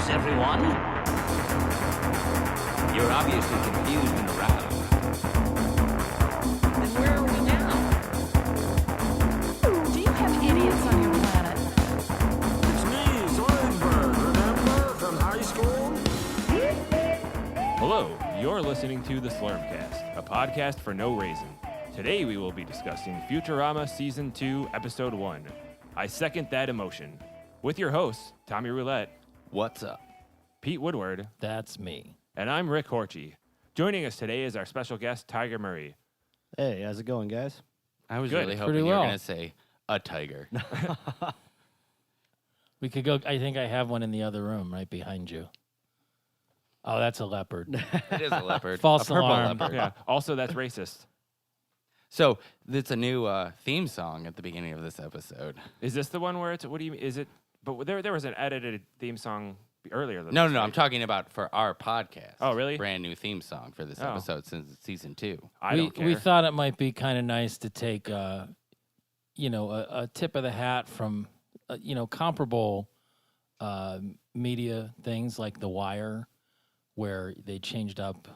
this, everyone? You're obviously confused and aroused. Then where are we now? Do you have idiots on your planet? It's me, Zoidberg, remember, from high school? Hello, you're listening to the Slurmcast, a podcast for no reason. Today we will be discussing Futurama Season 2, Episode 1. I second that emotion. With your hosts, Tommy Roulette. What's up? Pete Woodward. That's me. And I'm Rick Horchie. Joining us today is our special guest, Tiger Murray. Hey, how's it going, guys? I was Good. really hoping Pretty you were well. going to say a tiger. We could go. I think I have one in the other room right behind you. Oh, that's a leopard. It is a leopard. False a purple alarm. leopard. Yeah. Also, that's racist. So it's a new theme song at the beginning of this episode. Is this the one where it's, what do you mean, is it, but there was an edited theme song earlier than No, this, no, right? I'm talking about for our podcast. Oh, really? Brand new theme song for this Oh. episode since it's season 2. I don't care. We thought it might be kind of nice to take, a tip of the hat from, comparable media things like The Wire, where they changed up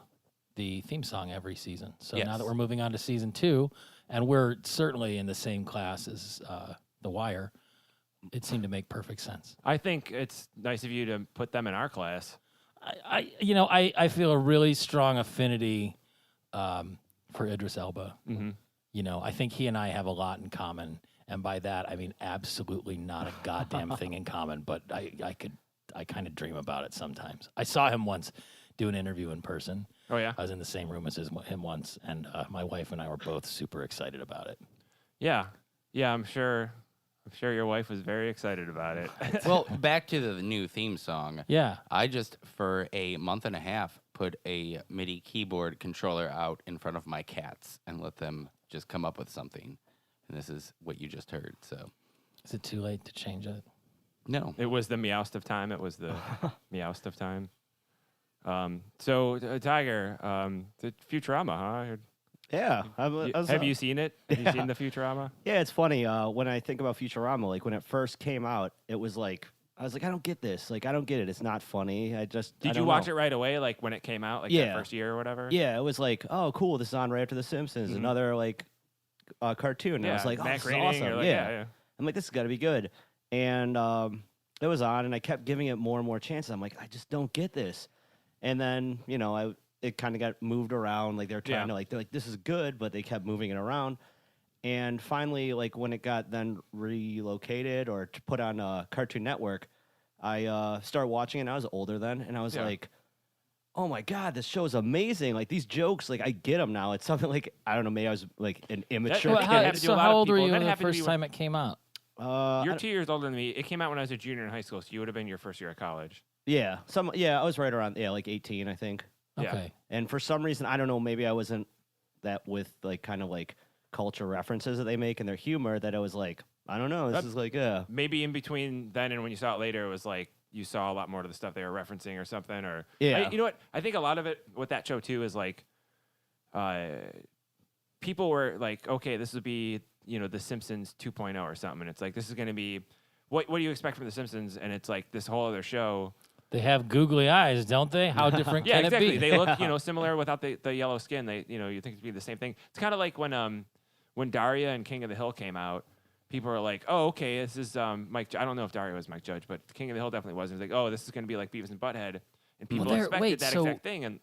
the theme song every season. So now Yes. that we're moving on to season 2, and we're certainly in the same class as The Wire, it seemed to make perfect sense. I think it's nice of you to put them in our class. I feel a really strong affinity for Idris Elba. Mm-hmm. I think he and I have a lot in common, and by that I mean absolutely not a goddamn thing in common. But I kind of dream about it sometimes. I saw him once do an interview in person. Oh, yeah? I was in the same room as him once, and my wife and I were both super excited about it. Yeah. Yeah, I'm sure your wife was very excited about it. Well, back to the new theme song. Yeah. I just, for a month and a half, put a MIDI keyboard controller out in front of my cats and let them just come up with something. And this is what you just heard, so. Is it too late to change it? No. It was the meowst of time. It was the meowst of time. Tiger, the Futurama, huh? Yeah. Have you seen it? Have you seen the Futurama? Yeah, it's funny. When I think about Futurama, like when it first came out, it was like, I was like, I don't get this. Like, I don't get it. It's not funny. Did you watch it right away, like when it came out, like Yeah. that first year or whatever? Yeah, it was like, oh, cool. This is on right after The Simpsons. Mhm. Another like cartoon. And I was like, oh, Matt this is Groening, awesome. you're like, yeah. I'm like, this has got to be good. And it was on, and I kept giving it more and more chances. I'm like, I just don't get this. And then, it kind of got moved around. Like, they were trying to, they're like, this is good, but they kept moving it around. And finally, like, when it got then relocated or put on Cartoon Network, I started watching it, and I was older then, and I was like, oh, my God, this show is amazing. Like, these jokes, like, I get them now. It's something like, I don't know, maybe I was, like, an immature Well, kid. happened to a So lot how of old were people. you That the happened to first be time it came out? You're 2 years older than me. It came out when I was a junior in high school, so you would have been your first year of college. Yeah, I was right around, like 18, I think. Yeah. Okay. And for some reason, I don't know, maybe I wasn't that with like kind of like culture references that they make in their humor that I was like, I don't know, this is like, Maybe in between then and when you saw it later, it was like you saw a lot more of the stuff they were referencing or something. Or Yeah. you know what? I think a lot of it with that show too is like, people were like, okay, this would be The Simpsons 2.0 or something, and it's like this is going to be what do you expect from The Simpsons? And it's like this whole other show. They have googly eyes, don't they? How different Yeah, can exactly. it be? They look, similar without the yellow skin. They, you think it'd be the same thing. It's kind of like when Daria and King of the Hill came out. People are like, oh, okay, this is Mike. I don't know if Daria was Mike Judge, but King of the Hill definitely was. It was like, oh, this is going to be like Beavis and Butthead, and people expected that exact thing. And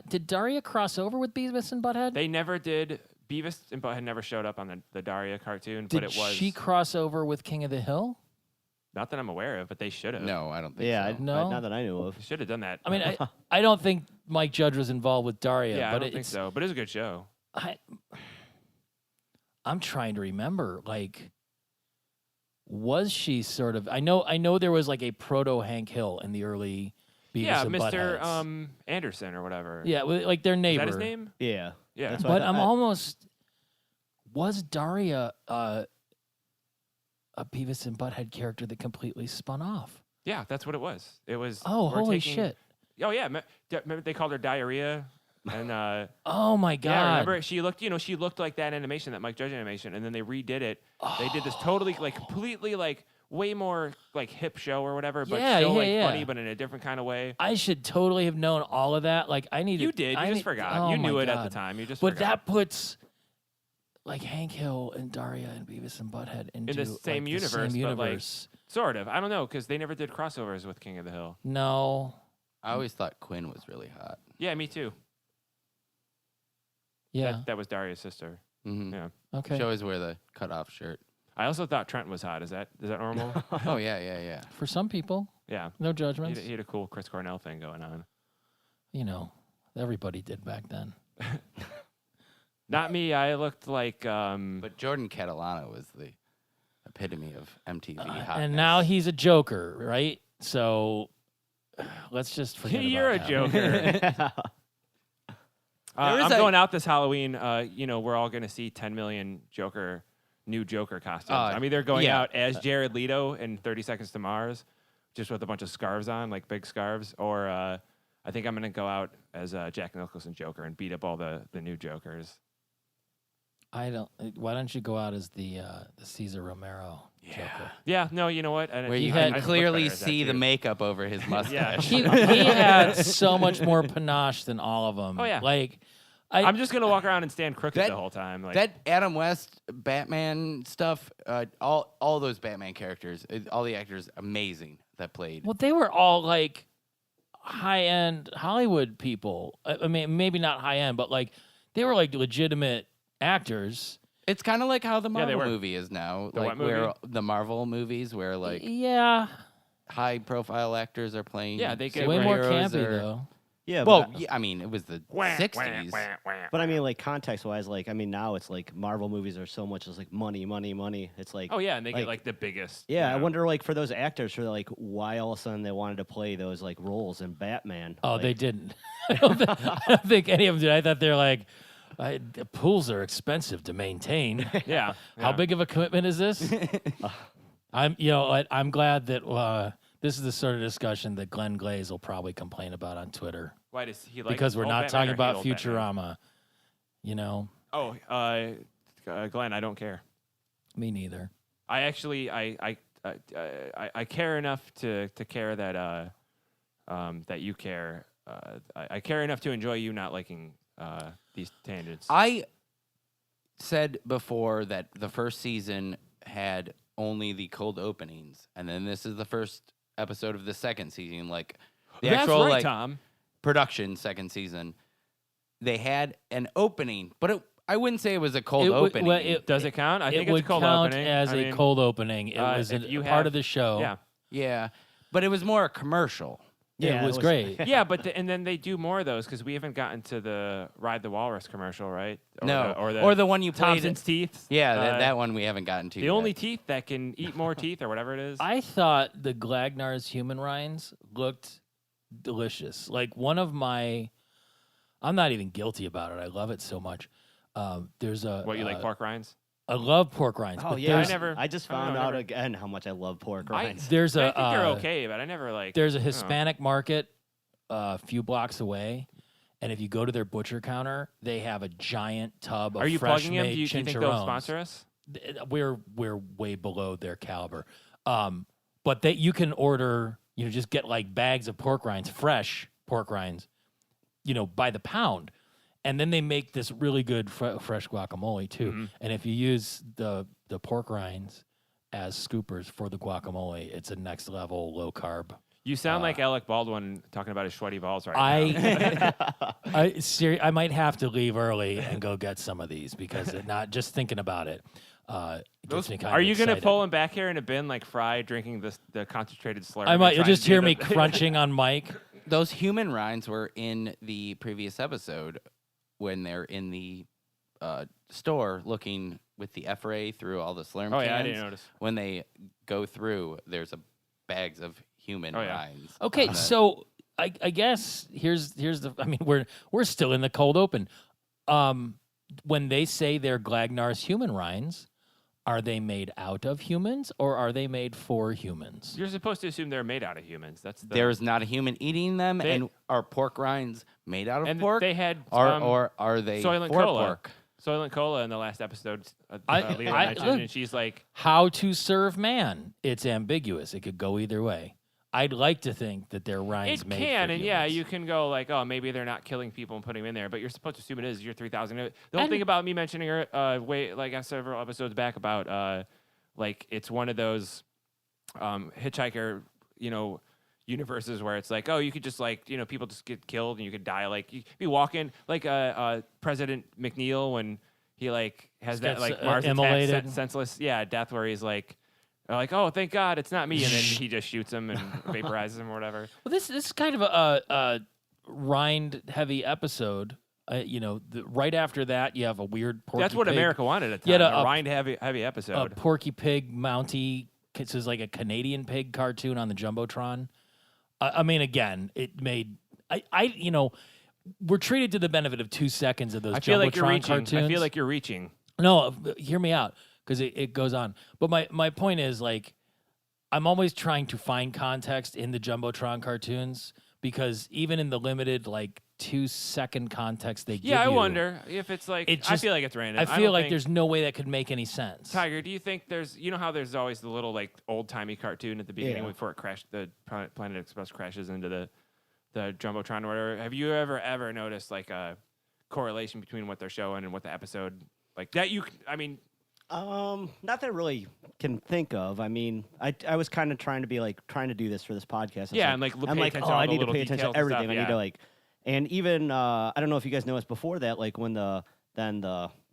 Did Daria cross over with Beavis and Butthead? they never did. Beavis and Butthead never showed up on the Daria cartoon, Did but it was she cross over with King of the Hill? not that I'm aware of, but they should have. No, I don't think yeah, so. No? not that I knew of. They should have done that. I mean, I don't think Mike Judge was involved with Daria. yeah, I but don't think so. But it's a good show. I'm trying to remember. Like, was she sort of? I know there was like a proto Hank Hill in the early Beavis Yeah, and Mr. Buttheads. Anderson or whatever. Yeah, like their Is neighbor. that his name? Yeah. Yeah. That's what But I I'm thought. almost. Was Daria a Beavis and Butthead character that completely spun off? Yeah, that's what it was. It was. Oh, we're holy taking- shit! Oh yeah, remember they called her Diarrhea, and Oh my god! yeah, remember she looked like that animation, that Mike Judge animation, and then they redid it. They did this totally like completely like way more like hip show or whatever, but Yeah, still yeah, like yeah. funny, but in a different kind of way. I should totally have known all of that. Like I needed. You did. I You just need- forgot. Oh You my knew it at God. the time. You just But forgot. that puts like Hank Hill and Daria and Beavis and Butthead into the same like, universe, The same but, like, universe. Sort of. I don't know, because they never did crossovers with King of the Hill. No. I always thought Quinn was really hot. Yeah, me too. Yeah. That was Daria's sister. Mm-hmm. Yeah. Okay. She always wear the cutoff shirt. I also thought Trent was hot. Is that normal? Oh yeah. For some people, Yeah. no He judgments. had a cool Chris Cornell thing going on. You know, everybody did back then. Not me. I looked like But Jordan Catalano was the epitome of MTV hotness. And now he's a joker, right? So let's just forget you're a about that. joker. I'm going out this Halloween. We're all going to see 10 million new Joker costumes. I'm either going yeah. out as Jared Leto in 30 Seconds to Mars, just with a bunch of scarves on, like big scarves, or I think I'm going to go out as Jack Nicholson Joker and beat up all the new Jokers. Why don't you go out as the Cesar Romero Joker? Yeah, no, you know what? And Where you had- can I'd clearly see the makeup over his mustache. He had so much more panache than all of them. Oh, yeah. Like I'm just going to walk around and stand crooked That- the whole time. Like, That Adam West Batman stuff, all those Batman characters, all the actors, amazing that played. Well, they were all like high-end Hollywood people. I mean, maybe not high-end, but like they were like legitimate actors. It's kind of like how the they Marvel were. movie is now, The like what movie? where the Marvel movies where like Yeah, high-profile actors are playing. Yeah, they get way more superheroes campy or- though. Yeah, Well, but, yeah, I mean, it was the wah, 60s. wah, wah, wah. but I mean, like context-wise, like I mean, now it's like Marvel movies are so much just like money, money, money. It's like Oh, yeah, and they like- get like the biggest. Yeah, you I know. wonder, like, for those actors, for like, why all of a sudden they wanted to play those like roles in Batman. Oh, like, they didn't. I don't think any of them did. I thought they're like, the pools are expensive to maintain. Yeah. How yeah. big of a commitment is this? I'm glad that this is the sort of discussion that Glenn Glaze will probably complain about on Twitter Why does he like because we're old not Batman talking or about hate old Batman? Futurama. You know, Oh, Glenn, I don't care. me neither. I actually, I care enough to care that that you care. I care enough to enjoy you not liking these tangents. I said before that the first season had only the cold openings, and then this is the first episode of the second season, like the That's actual right, like Tom. production second season. They had an opening, but I wouldn't say it was a cold It would- opening. well, Does it count? I think it it's would a cold count opening. as I a mean, cold opening. It was if a you part have- of the show. Yeah. yeah, but it was more a commercial. Yeah, it was great. Yeah, but and then they do more of those because we haven't gotten to the Ride the Walrus commercial, right? No, or the one you played. Thompson's teeth. Yeah, Uh, that one we haven't gotten to. The yet. only teeth that can eat more teeth or whatever it is. I thought the Glagnar's human rinds looked delicious. Like one of my, I'm not even guilty about it. I love it so much. There's a What you like pork rinds? I love pork rinds. Oh but yeah, there's, I just I don't found know, out never- again how much I love pork I- rinds. there's I a think they're okay, but I never like. there's a I don't know. Hispanic market a few blocks away, and if you go to their butcher counter, they have a giant tub of Are you fresh plugging them? made Do you think they'll chinchorrones. sponsor us? We're way below their caliber. But you can order, just get like bags of pork rinds, fresh pork rinds, by the pound. And then they make this really good fresh guacamole too. Mm-hmm. And if you use the pork rinds as scoopers for the guacamole, it's a next level low carb. You sound like Alec Baldwin talking about his sweaty balls right now. I might have to leave early and go get some of these because not just thinking about it. Gets me kind Are of you gonna excited. pull him back here in a bin like Fry drinking the concentrated slurm? I and might. You'll trying just to do hear the- me crunching on mic. Those human rinds were in the previous episode when they're in the store looking with the F-ray through all the slurm Oh cans. yeah, I didn't notice. When they go through, there's bags of human Oh, yeah. rinds. Okay, on it. so I guess here's the. I mean, we're still in the cold open. When they say they're Glagnar's human rinds, are they made out of humans or are they made for humans? You're supposed to assume they're made out of humans. That's the, There's not a human eating them, They- and are pork rinds made out of and pork? they had or are they Soylent for Cola. pork? Soylent Cola in the last episode, Leela I- mentioned, look. and she's like, How to serve man. It's ambiguous. It could go either way. I'd like to think that their rhymes it made can, for and yeah, humans. you can go like, oh, maybe they're not killing people and putting them in there, but you're supposed to assume it is. You're 3,000. The whole And- thing about me mentioning her, several episodes back about, like, it's one of those hitchhiker, universes where it's like, oh, you could just like, people just get killed and you could die. Like, you be walking like President McNeil when he like has that Gets, like Mars attack, immolated. senseless, death where he's like. Oh, thank God, it's not me, and then he just shoots him and vaporizes him or whatever. Well, this is kind of a rind-heavy episode. Right after that, you have a weird Porky That's what Pig. America wanted at the You time. had A a rind heavy A episode. Porky Pig Mountie. This is like a Canadian pig cartoon on the Jumbotron. I mean, again, it made we're treated to the benefit of 2 seconds of those I feel Jumbotron like you're reaching. cartoons. I feel like you're reaching. No, hear me out, because it goes on. But my point is, like, I'm always trying to find context in the Jumbotron cartoons, because even in the limited, like, 2-second context they give you. Yeah, I wonder if it's like. It I just- feel like it's random. I feel don't like think- there's no way that could make any sense. Tiger, do you think there's? You know how there's always the little like old timey cartoon at the beginning Yeah. before it crashed, the Planet Express crashes into the Jumbotron or whatever. Have you ever noticed like a correlation between what they're showing and what the episode like that? I mean. Not that I really can think of. I mean, I was kind of trying to do this for this podcast. I was Yeah, and, like, I'm pay like, attention oh, to all I the need to little pay attention details to and stuff, everything. I need yeah. to like, and even I don't know if you guys noticed before that, like when the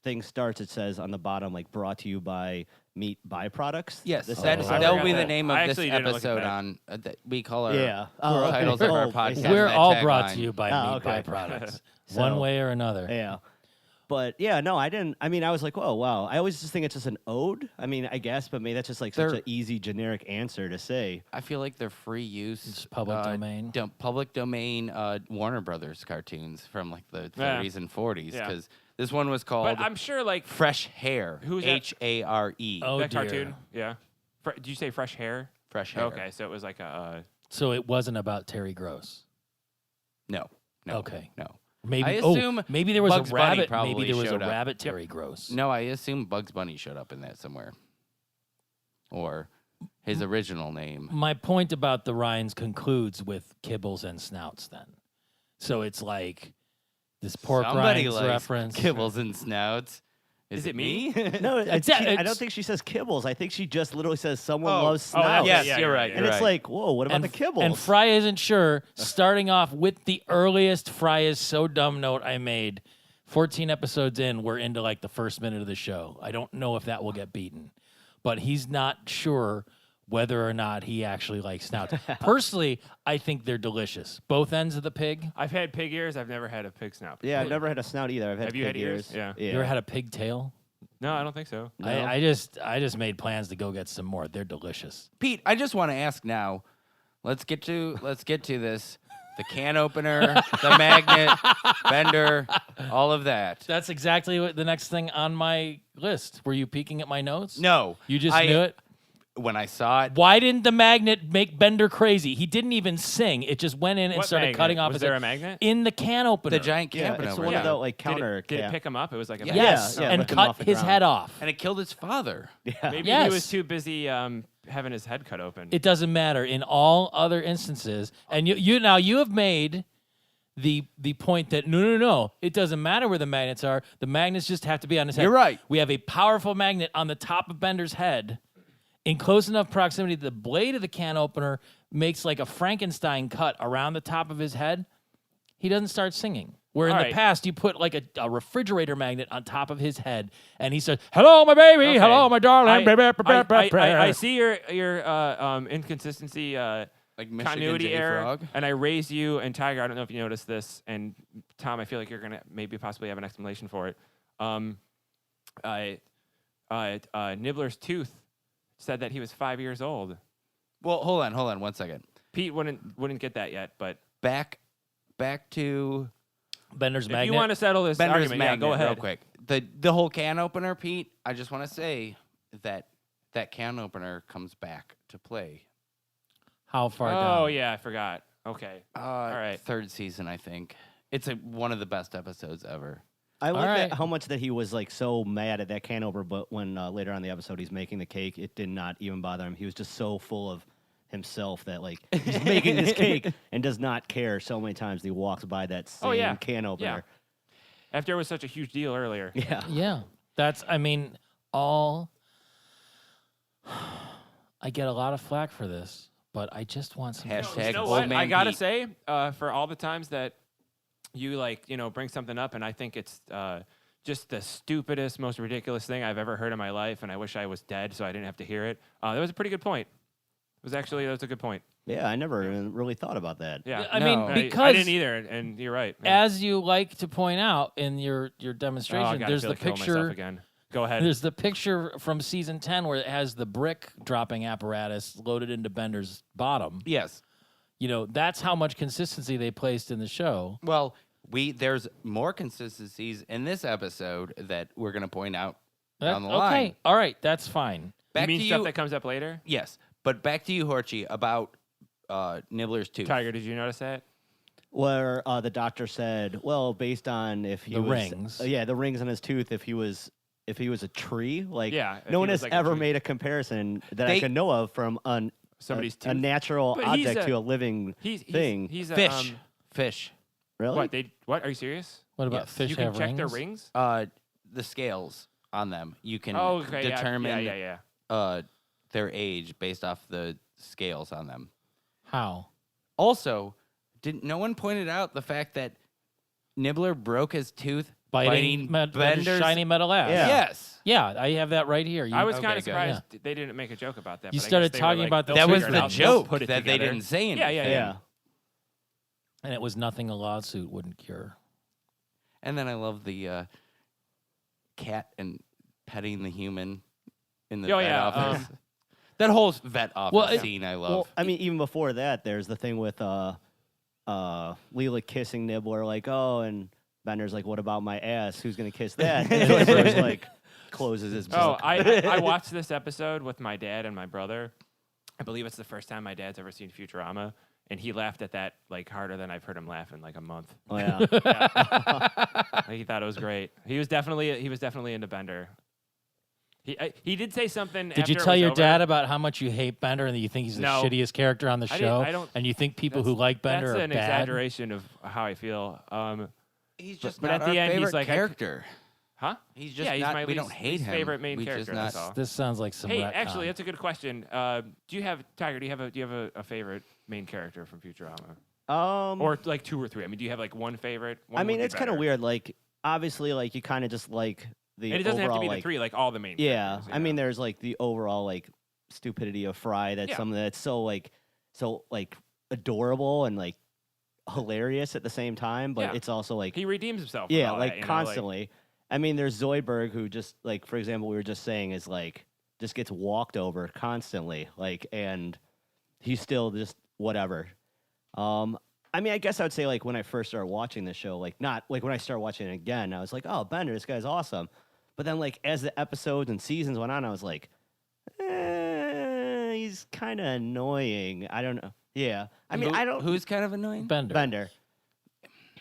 thing starts, it says on the bottom like brought to you by Meat Byproducts. Yes, This that episode. will forgot be the that. name I of this actually didn't look at episode that. on. We call our Yeah. titles of our Oh, I see. podcast. We're that all brought tagline. to you by Oh, Meat okay. Byproducts, So- one way or another. Yeah. But yeah, no, I didn't. I mean, I was like, whoa, wow. I always just think it's just an ode. I mean, I guess, but maybe that's just like such They're- an easy, generic answer to say. I feel like they're free use. It's public domain. Public domain Warner Brothers cartoons from like the Yeah. 30s and 40s. Yeah. Because this one was called But I'm sure like Fresh Hair. Who's that? Hare. Oh, that dear. cartoon. Yeah. Did you say fresh hair? Fresh Hair. Okay, so it was like a. So it wasn't about Terry Gross. No. Okay. No. Maybe I assume maybe there was Bugs a Bunny rabbit. probably Maybe there was a showed up. rabbit Terry Gross. No, I assume Bugs Bunny showed up in that somewhere. Or his original name. My point about the Ryans concludes with kibbles and snouts. Then, so it's like this pork Somebody rinds likes reference. kibbles and snouts. Is it me? No, It's- I don't it's- think she says kibbles. I think she just literally says someone Oh. loves Oh, snouts. yes, yeah, you're yeah, right. yeah. And You're it's right. like, whoa, what about the kibbles? And Fry isn't sure. Starting off with the earliest Fry is so dumb note I made. 14 episodes in, we're into like the first minute of the show. I don't know if that will get beaten, but he's not sure whether or not he actually likes snouts. Personally, I think they're delicious. Both ends of the pig. I've had pig ears. I've never had a pig snout. Yeah, I've never had a snout either. I've had Have you pig had ears? Yeah. yeah. You ever had a pig tail? No, I don't think so. No? I just made plans to go get some more. They're delicious. Pete, I just want to ask now. Let's get to this. The can opener, the magnet, bender, all of that. That's exactly what the next thing on my list. Were you peeking at my notes? No. You just knew it? When I saw it, Why didn't the magnet make Bender crazy? He didn't even sing. It just went in and What started magnet? cutting off Was his there head a magnet? in the can opener. the giant Yeah, can it's opener. one of the like Did counter. it cap. pick him up? It was like a Yeah. Yes, Yeah, and lift him off cut the his ground. head off. And it killed his father. Yeah. Maybe Yes. he was too busy having his head cut open. It doesn't matter in all other instances. And you have made the point that no, it doesn't matter where the magnets are. The magnets just have to be on his head. You're right. We have a powerful magnet on the top of Bender's head. In close enough proximity, the blade of the can opener makes like a Frankenstein cut around the top of his head. He doesn't start singing. Where in All the right. past, you put like a refrigerator magnet on top of his head, and he says, "Hello, my baby. Okay. Hello, my darling." I see your inconsistency Like Michigan continuity J. error, Frog. and I raise you and Tiger. I don't know if you noticed this, and Tom, I feel like you're gonna maybe possibly have an explanation for it. Nibbler's tooth said that he was 5 years old. Well, hold on 1 second. Pete wouldn't get that yet, but Back to Bender's if magnet. you want to settle this Bender's argument, magnet go ahead. real quick. The whole can opener, Pete. I just want to say that can opener comes back to play. How far Oh down? yeah, I forgot. Okay, all right. Third season, I think. It's one of the best episodes ever. I like right. how much that he was like so mad at that can opener, but when later on in the episode he's making the cake, it did not even bother him. He was just so full of himself that like he's making this cake and does not care so many times that he walks by that same can opener. After it was such a huge deal earlier. Yeah. Yeah. That's, I mean, all. I get a lot of flack for this, but I just want some. Hashtag You know old what? man I gotta Pete. say, for all the times that you bring something up, and I think it's just the stupidest, most ridiculous thing I've ever heard in my life, and I wish I was dead so I didn't have to hear it. That was a pretty good point. That was a good point. Yeah, I never even really thought about that. Yeah, I mean, No. because I didn't either, and you're right. Yeah. as you like to point out in your Oh, I demonstration, gotta there's feel the like killing myself picture. again. Go ahead. There's the picture from season 10 where it has the brick dropping apparatus loaded into Bender's bottom. Yes. That's how much consistency they placed in the show. Well, there's more consistencies in this episode that we're going to point out down the line. Okay, all right, that's fine. You Back mean to stuff you. that comes up later? Yes, but back to you, Horchie, about Nibbler's tooth. Tiger, did you notice that? Where the doctor said, well, based on if he The was, rings. the rings on his tooth, if he was a tree, like Yeah, if no he one was has like a ever tree. made a comparison that I They- can know of from Somebody's a tooth. natural But he's object a- to a living thing. He's a Fish. Fish. Really? What? Are you serious? What about Yes. fish You can have check rings? their rings. The scales on them. You can Oh, okay. determine Yeah. their age based off the scales on them. How? Also, no one pointed out the fact that Nibbler broke his tooth Biting Bender's shiny metal ass. Yeah. Yes. Yeah, I have that right here. I was Okay, kind of good. surprised they didn't make a joke about that. You but I started guess they were talking like, about the they'll That was figure it the out, they'll joke put it that they together. didn't say anything. Yeah. And it was nothing a lawsuit wouldn't cure. And then I love the cat and petting the human in the Oh, vet yeah, office. That whole vet office Well, scene I love. Well, I mean, even before that, there's the thing with Leela kissing Nibbler, like, oh, and Bender's like, what about my ass? Who's gonna kiss that? And Nibbler's like, closes his Oh, book. I watched this episode with my dad and my brother. I believe it's the first time my dad's ever seen Futurama, and he laughed at that like harder than I've heard him laugh in like a month. Oh yeah. He thought it was great. He was definitely into Bender. He did say something. Did after you it tell was your over. dad about how much you hate Bender and that you think he's the No. shittiest character on the I show? don't- And you think people that's- who like Bender That's are an bad? exaggeration of how I feel. He's just but not at the our end, he's favorite like, character. Huh? He's just Yeah, he's not. my We don't least- hate least him. favorite main we character, Just that's not, all. This sounds like some Hey, retcon. actually, that's a good question. Do you have Tiger? Do you have a favorite main character from Futurama, or like two or three? I mean, do you have like one favorite? One I mean, would be it's kind of better. weird. Like, obviously, like you kind of just like the And it doesn't have overall, to be the like, three, like all the main. Yeah, characters, I mean, there's like the overall like stupidity of Fry. That's Yeah. something that's so adorable and like hilarious at the same time. But Yeah. it's also like he redeems himself. with yeah, all like that, you know, constantly. I mean, there's Zoidberg who just like, for example, we were just saying is like just gets walked over constantly, like, and he's still just whatever. I mean, I guess I would say like when I first started watching the show, like not like when I started watching it again, I was like, oh, Bender, this guy's awesome. But then like as the episodes and seasons went on, I was like, he's kind of annoying. I don't know. Yeah, I mean, I don't. Who's kind of annoying? Bender. Bender?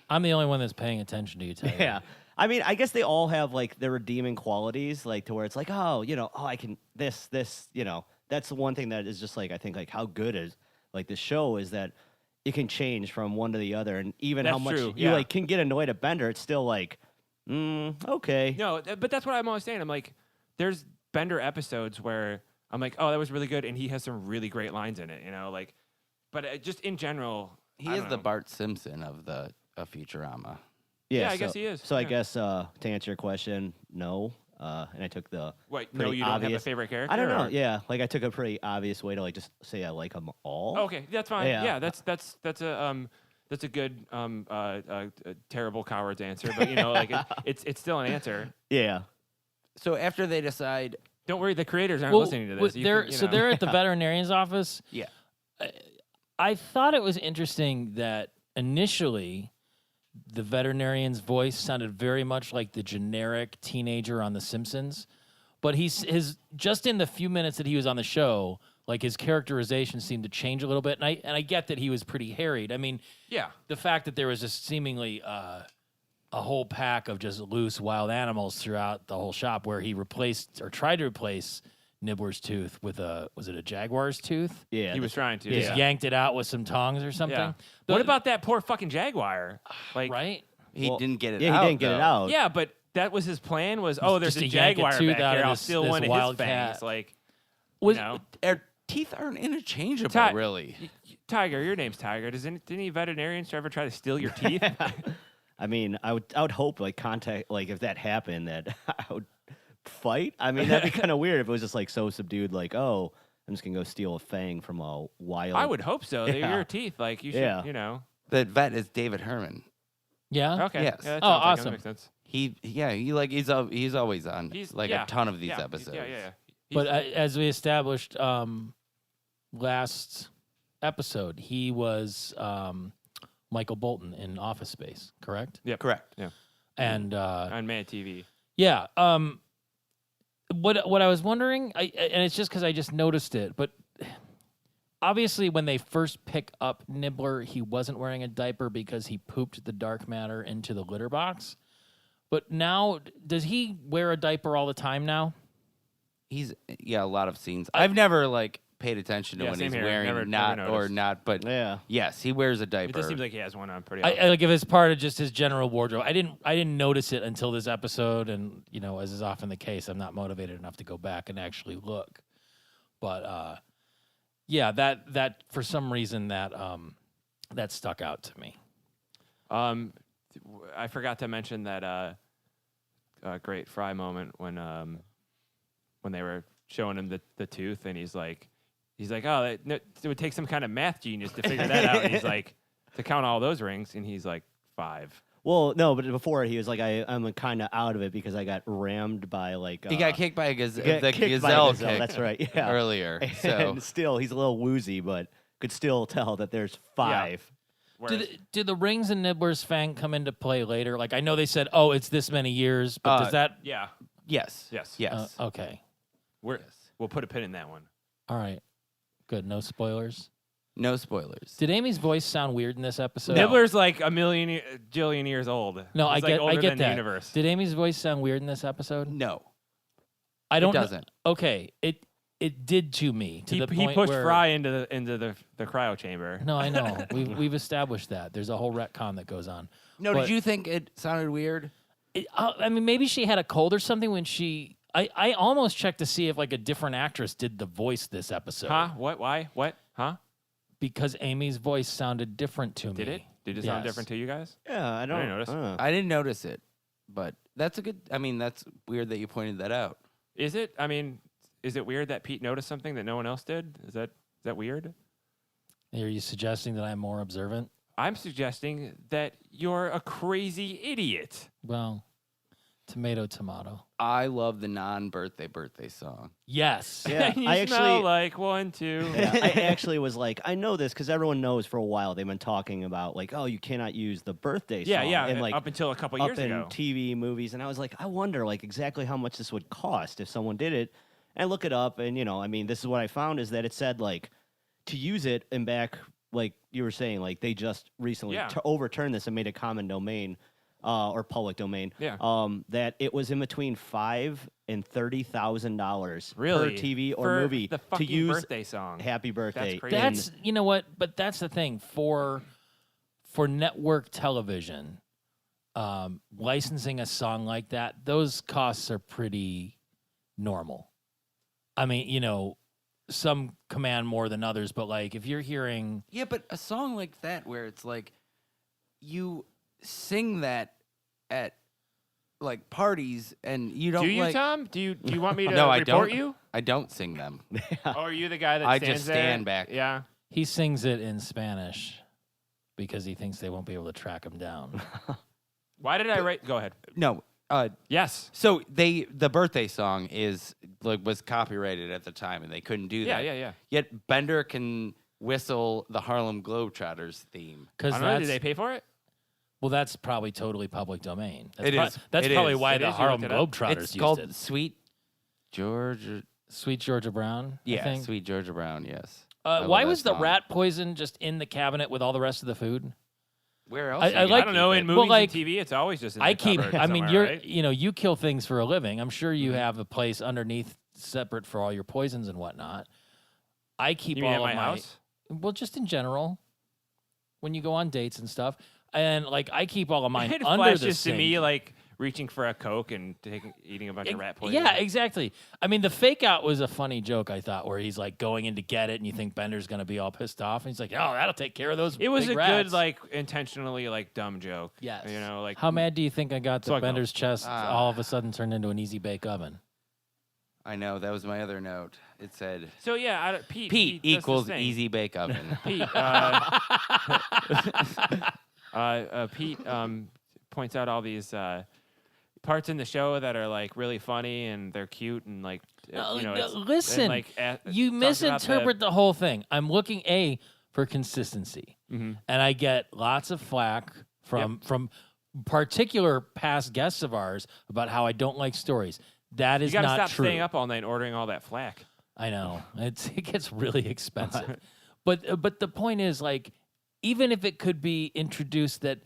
I'm the only one that's paying attention to you, Tyler. Yeah. I mean, I guess they all have like their redeeming qualities, like to where it's like, oh, I can this, that's the one thing that is just like, I think like how good is like the show is that it can change from one to the other. And even how That's much true, you yeah. like can get annoyed at Bender, it's still like, okay. No, but that's what I'm always saying. I'm like, there's Bender episodes where I'm like, oh, that was really good, and he has some really great lines in it, like, but just in general, He I is don't the know. Bart Simpson of Futurama. Yeah, I so- guess he is, So I yeah. guess to answer your question, no. And I took the What? No, pretty you don't have a obvious- favorite character. I don't know. or- Yeah, like I took a pretty obvious way to like just say I like them all. Okay, that's fine. Yeah. Yeah, that's a good terrible coward's answer, but like it's still an answer. Yeah. So after they decide, Don't worry, the creators aren't listening to this. You they're, can, you so know. they're at the veterinarian's office. yeah, I thought it was interesting that initially the veterinarian's voice sounded very much like the generic teenager on The Simpsons, but his just in the few minutes that he was on the show, like his characterization seemed to change a little bit, and I get that he was pretty harried. I mean, Yeah. the fact that there was this seemingly a whole pack of just loose wild animals throughout the whole shop, where he replaced or tried to replace Nibbler's tooth with was it a jaguar's tooth? Yeah, He was trying to. Just Yeah. yanked it out with some tongs or something. Yeah. What about that poor fucking jaguar? Like, right? He didn't get it Yeah, out. he didn't get it though. out. yeah, but that was his plan. Was there's just a to yank a jaguar tooth back out here. of I'll this- steal this one of wild his fangs. cat. Like, Was you know, Our teeth aren't interchangeable, Ti- really. Tiger, your name's Tiger. Didn't any veterinarians ever try to steal your teeth? I mean, I would hope like if that happened that I would fight. I mean, that'd be kind of weird if it was just like so subdued. Like, oh, I'm just gonna go steal a fang from a wild. I would hope so. They're Yeah. your teeth. Like you should, Yeah. you know. The vet is David Herman. Yeah. Okay. Yes. Yeah, that Oh, sounds like it. awesome. That makes sense. He's always on He's like yeah, a ton of these yeah, episodes. Yeah. But as we established last episode, he was Michael Bolton in Office Space, correct? Yep. Correct. Yeah. And On Mad TV. yeah, what I was wondering, and it's just because I just noticed it, but obviously when they first pick up Nibbler, he wasn't wearing a diaper because he pooped the dark matter into the litter box. But now, does he wear a diaper all the time now? He's a lot of scenes. I've never like paid attention to Yeah, when same he's here. wearing Never not or noticed. not, but Yeah. yes, he wears a diaper. It just seems like he has one on pretty I often. like if it's part of just his general wardrobe. I didn't notice it until this episode, and as is often the case, I'm not motivated enough to go back and actually look. But yeah, that for some reason that stuck out to me. I forgot to mention that great Fry moment when they were showing him the tooth, and he's like, oh, it would take some kind of math genius to figure that out. And he's like, to count all those rings, and he's like 5. Well, no, but before he was like, I'm kind of out of it because I got rammed by like. he got kicked by a got the kicked by a gazelle. gazelle, Kick that's right, yeah. Earlier, so And still, he's a little woozy, but could still tell that there's 5. Did the rings and Nibbler's fang come into play later? Like I know they said, oh, it's this many years, but does that? Yeah. yes, Yes. Okay. We'll put a pin in that one. All right. Good. No spoilers. no spoilers. Did Amy's voice sound weird in this episode? Nibbler's like a jillion years old. No, He's I like get older than that. The universe. Did Amy's voice sound weird in this episode? No, I don't. it doesn't. Okay. It did to me to the He point pushed where Fry into the cryo chamber. No, I know. We've established that. There's a whole retcon that goes on. No, But- did you think it sounded weird? I mean, maybe she had a cold or something when she. I almost checked to see if like a different actress did the voice this episode. Huh? What? Why? What? Huh? Because Amy's voice sounded different to me. Did it? Did it sound Yes. different to you guys? Yeah, I don't notice. I didn't notice it, but that's a good. I mean, that's weird that you pointed that out. Is it? I mean, is it weird that Pete noticed something that no one else did? Is that weird? Are you suggesting that I'm more observant? I'm suggesting that you're a crazy idiot. Well, tomato. I love the non-birthday song. Yes. Yeah, You I smell actually. like 1, 2. Yeah, I actually was like, I know this because everyone knows for a while they've been talking about like, oh, you cannot use the birthday Yeah, song. yeah. And like up until a couple up years in ago. TV movies, and I was like, I wonder like exactly how much this would cost if someone did it. And I look it up, and I mean, this is what I found is that it said like to use it and back like you were saying, like they just recently Yeah. overturned this and made a common domain. Or public domain. Yeah. That it was in between $5,000 and $30,000 Really? per TV or For movie the to fucking use birthday song. "Happy Birthday." crazy. That's you know what, but that's the thing for network television, licensing a song like that, those costs are pretty normal. I mean, some command more than others, but like if you're hearing, Yeah, but a song like that where it's like you sing that at like parties and you don't Do you, like Tom? Do you want me to No, I report don't. you? I don't sing them. Or are you the guy that I stands just stand there? back. Yeah. he sings it in Spanish because he thinks they won't be able to track him down. Why did I write? Go ahead. No. Yes. So the birthday song was copyrighted at the time and they couldn't do that. Yeah. Yet Bender can whistle the Harlem Globetrotters theme. Because I don't know. Did they pay for it? well, that's probably totally public domain. That's It is. That's It probably is. why It the is. You Harlem looked it up? Globetrotters It's used called it. Sweet Georgia. Sweet Georgia Brown. I Yeah, think. Sweet Georgia Brown. Yes. I love Why that was the song. rat poison just in the cabinet with all the rest of the food? Where else? I are you gonna like- I don't know. keep In it? movies like, and TV, it's always just in I the keep. cupboard I mean, somewhere, you're. right? You kill things for a living. I'm sure you have a place underneath, separate for all your poisons and whatnot. I keep You mean all at of my my. house? Well, just in general, when you go on dates and stuff, and like I keep all of mine It under the flashes to sink. me like reaching for a Coke and eating a bunch of rat poison. Yeah, exactly. I mean, the fake out was a funny joke, I thought, where he's like going in to get it, and you think Bender's going to be all pissed off, and he's like, "Oh, that'll take care of those." It was big a rats. good, like, intentionally, like, dumb joke. Yes. You know, like. How mad do you think I got that Slug Bender's chest Ah. all of a sudden turned into an easy bake oven? I know that was my other note. It said So, yeah, Pete. Pete does this equals thing. easy bake oven. Pete. Pete points out all these parts in the show that are like really funny and they're cute and like you know. It's, listen, and, like, you talks about misinterpret the whole thing. I'm looking for consistency, and I get lots of flack from particular past guests of ours about how I don't like stories. That is You gotta not stop true. staying up all night and ordering all that flack. I know it gets really expensive, but the point is, like, even if it could be introduced that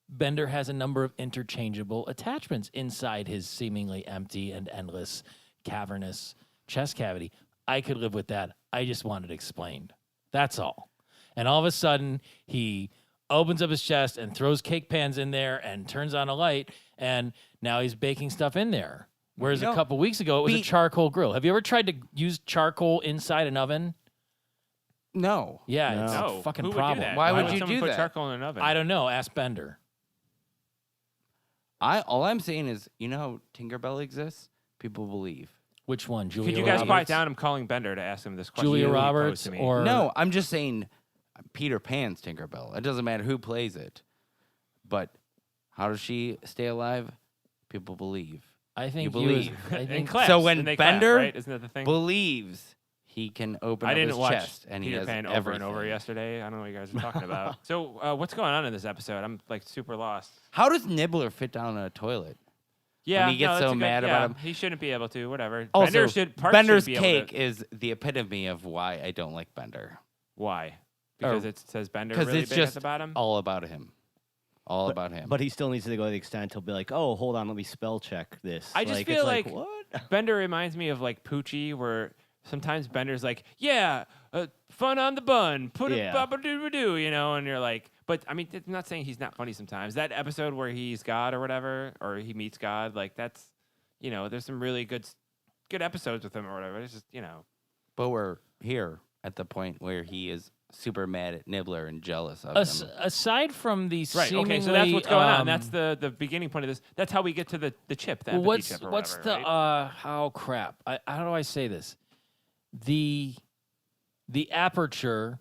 Bender has a number of interchangeable attachments inside his seemingly empty and endless cavernous chest cavity, I could live with that. I just want it explained. That's all. And all of a sudden, he opens up his chest and throws cake pans in there and turns on a light, and now he's baking stuff in there. Whereas a couple weeks ago, it was a charcoal grill. Have you ever tried to use charcoal inside an oven? No. Yeah, it's No, a fucking who would problem. do that? Why would you someone do put that? charcoal in an oven? I don't know. Ask Bender. All I'm saying is, you know how Tinkerbell exists? People believe. Which one? Julia Could you guys Roberts? quiet down? I'm calling Bender to ask him this question. Julia He posed Roberts to me. or No, I'm just saying Peter Pan's Tinkerbell. It doesn't matter who plays it. But how does she stay alive? People believe. I think you he was- believe. I In think class, So when and they clap, Bender right? Isn't that the thing? believes he can open I up didn't his watch chest and he Peter has Pan everything. over and over yesterday. I don't know what you guys are talking about. So what's going on in this episode? I'm like super lost. How does Nibbler fit down a toilet? Yeah, he gets no, so that's a good- mad yeah, about him. He shouldn't be able to. Whatever. Also, Bender should. Parts Bender's should be able cake to, is the epitome of why I don't like Bender. Why? Because Or- it says Bender Because really it's big just at the bottom. all about him. All about him. But he still needs to go to the extent he'll be like, "Oh, hold on, let me spell check this." I just it's feel like what? Bender reminds me of like Poochie, where sometimes Bender's like, "Yeah, fun on the bun, put Yeah. it ba-ba-doo-ba-doo," you know, and you're like, but I mean, I'm not saying he's not funny sometimes. That episode where he's God or whatever, or he meets God, like that's, you know, there's some really good episodes with him or whatever. It's just, you know, But we're here at the point where he is super mad at Nibbler and jealous of him. aside from the right? seemingly, Okay, so that's what's going on. um, That's the beginning point of this. That's how we get to the chip. The well, empathy chip or what's whatever, the right? how crap? How do I say this? The aperture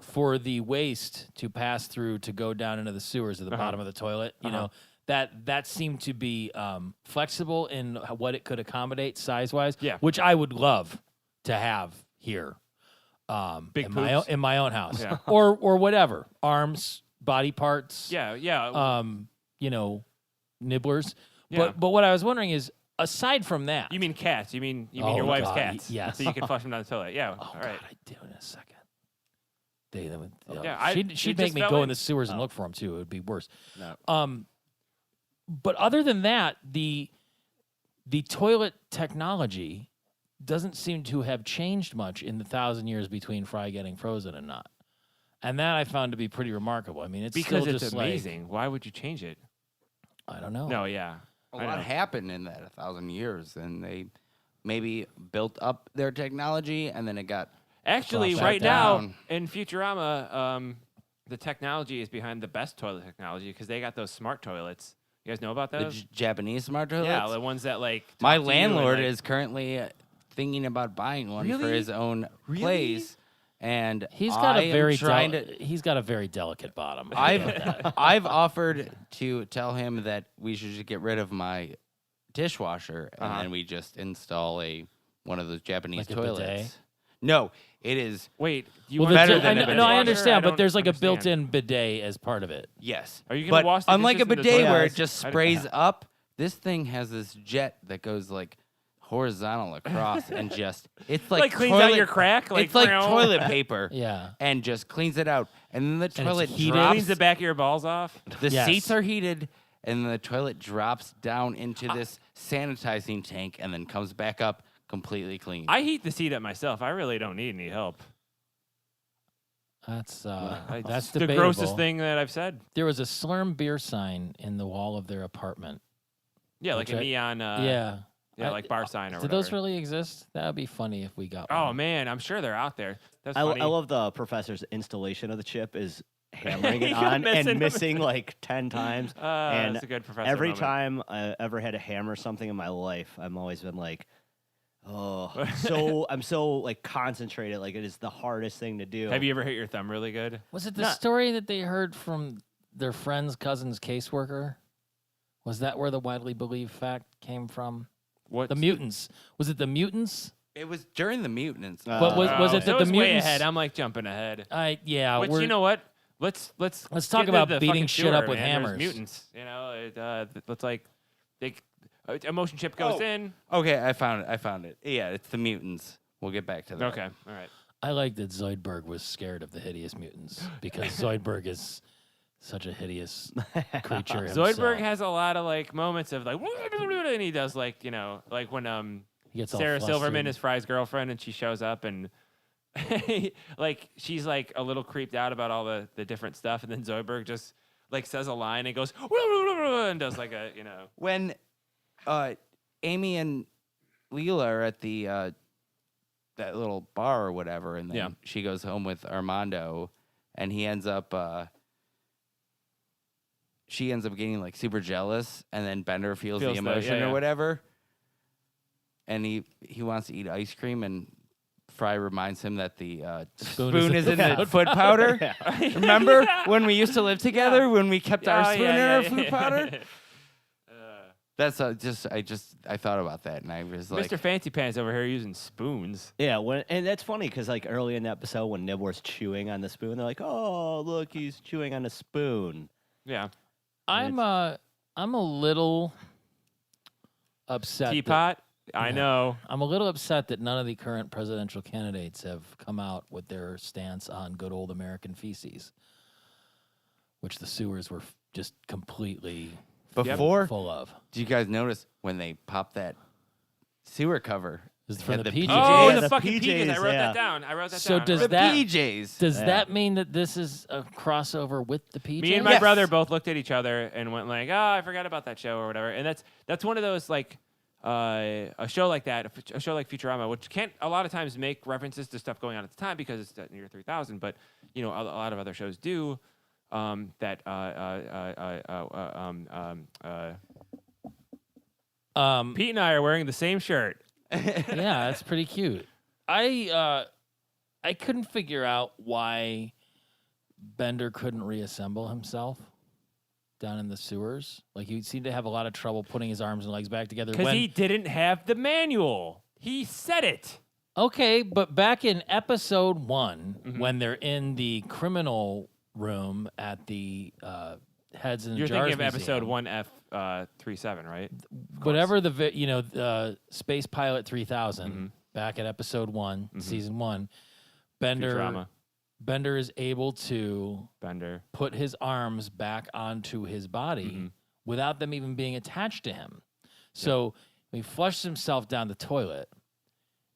for the waste to pass through to go down into the sewers at the bottom of the toilet, you know, that seemed to be flexible in what it could accommodate size wise. Yeah. Which I would love to have here. Big in my own house. Yeah. or whatever. Arms, body parts. Yeah. You know, nibblers. Yeah. But what I was wondering is, aside from that, You mean cats? You mean Oh, your wife's God, cats? yes. So you can flush them down the toilet. Yeah. oh all god, right. I do in a second. They would, Yeah, she'd it make just me fell go in in. the sewers and look for them too. It would be worse. No. But other than that, the toilet technology doesn't seem to have changed much in the 1,000 years between Fry getting frozen and not. And that I found to be pretty remarkable. I mean, it's Because still it's just amazing. Why would you change it? Like, I don't know. No, yeah. A I lot know. happened in that 1,000 years, and they maybe built up their technology, and then it got Actually, Shut right down. now in Futurama, the technology is behind the best toilet technology because they got those smart toilets. You guys know about the those? Japanese smart toilets. Yeah, the ones that like. My talk to you and, landlord like- is currently thinking about buying one for Really? his own Really? place, and He's got I am trying to. he's got a very delicate bottom. I've offered to tell him that we should just get rid of my dishwasher and then we just install one of those Japanese Like a bidet? toilets. No, it is Wait, you well, want better the, than I, a know- no, I dishwasher? understand, but don't there's like understand. a built-in bidet as part of it. yes. Are you gonna but wash the unlike a dishes in the bidet toilet? where it Yes. just I don't- sprays up, this thing has this jet that goes like horizontal across and just it's like cleans toilet, out your crack. Like, it's like toilet paper. Yeah. And just cleans it out, and then the it's toilet heated. drops. cleans the back of your balls off. The Yes. seats are heated, and then the toilet drops down into this sanitizing tank, and then comes back up completely clean. I heat the seat up myself. I really don't need any help. That's That's the debatable. grossest thing that I've said. There was a Slurm beer sign in the wall of their apartment. Yeah, like Which a I- neon. Yeah. Like bar sign or Do whatever. those really exist? That would be funny if we got Oh one. man, I'm sure they're out there. That's I funny. love the professor's installation of the chip is hammering it You on missing and it. missing like 10 times. And that's a good professor every moment. time I ever had to hammer something in my life, I'm always been like, oh, I'm so like concentrated. Like it is the hardest thing to do. Have you ever hit your thumb really good? Was it the story that they heard from their friend's cousin's caseworker? Was that where the widely believed fact came from? What? The mutants. Was it the mutants? It was during the mutants. But was it so that it's the way mutants? ahead. I'm like jumping ahead. Yeah. Which we're- you know what? Let's Let's talk get about the beating fucking shit sewer, up with man. There's hammers. Mutants. You know, let's like, a motion chip goes in. Okay, I found it. Yeah, it's the mutants. We'll get back to that. Okay, all right. I like that Zoidberg was scared of the hideous mutants because Zoidberg is such a hideous creature himself. Zoidberg has a lot of like moments of like, and he does like like when He gets all Sarah Silverman flustered. is Fry's girlfriend and she shows up and like she's like a little creeped out about all the different stuff and then Zoidberg just like says a line and goes and does like a When Amy and Leela are at the that little bar or whatever, and then Yeah. she goes home with Armando, and he ends up she ends up getting like super jealous, and then Bender feels the Feels the- emotion yeah. or whatever, and he wants to eat ice cream, and Fry reminds him that the spoon is in the foot powder. Remember when we used to live together when we kept our spoon in our foot powder? That's I thought about that, and I was like, Mr. Fancy Pants over here using spoons. Yeah, and that's funny because like early in the episode when Nibler's chewing on the spoon, they're like, "Oh, look, he's chewing on a spoon." Yeah. I'm a little upset. Teapot. I know. I'm a little upset that none of the current presidential candidates have come out with their stance on good old American feces, which the sewers were just completely before. full of. Do you guys notice when they popped that sewer cover? This is from had the PJs. Oh, Yeah, the the fucking PJs. I PJs, wrote yeah. that down. I wrote that So down. does The that- PJs. Does Yeah. that mean that this is a crossover with the PJs? Me and my Yes. brother both looked at each other and went like, "Oh, I forgot about that show or whatever." And that's one of those like a show like that, a show like Futurama, which can't a lot of times make references to stuff going on at the time because it's the year 3000. But a lot of other shows do that. Pete and I are wearing the same shirt. Yeah, that's pretty cute. I couldn't figure out why Bender couldn't reassemble himself down in the sewers. Like he seemed to have a lot of trouble putting his arms and legs back together. Because he didn't have the manual. He said it. Okay, but back in episode 1, Mm-hmm. when they're in the criminal room at the Heads in the You're Jars thinking of episode Museum, 1F37, right? whatever the Space Pilot 3000, Mm-hmm. back at episode 1, season 1, Bender Futurama. Bender is able to Bender. put his arms back onto his body Mm-hmm. without them even being attached to him. So when he flushes himself down the toilet,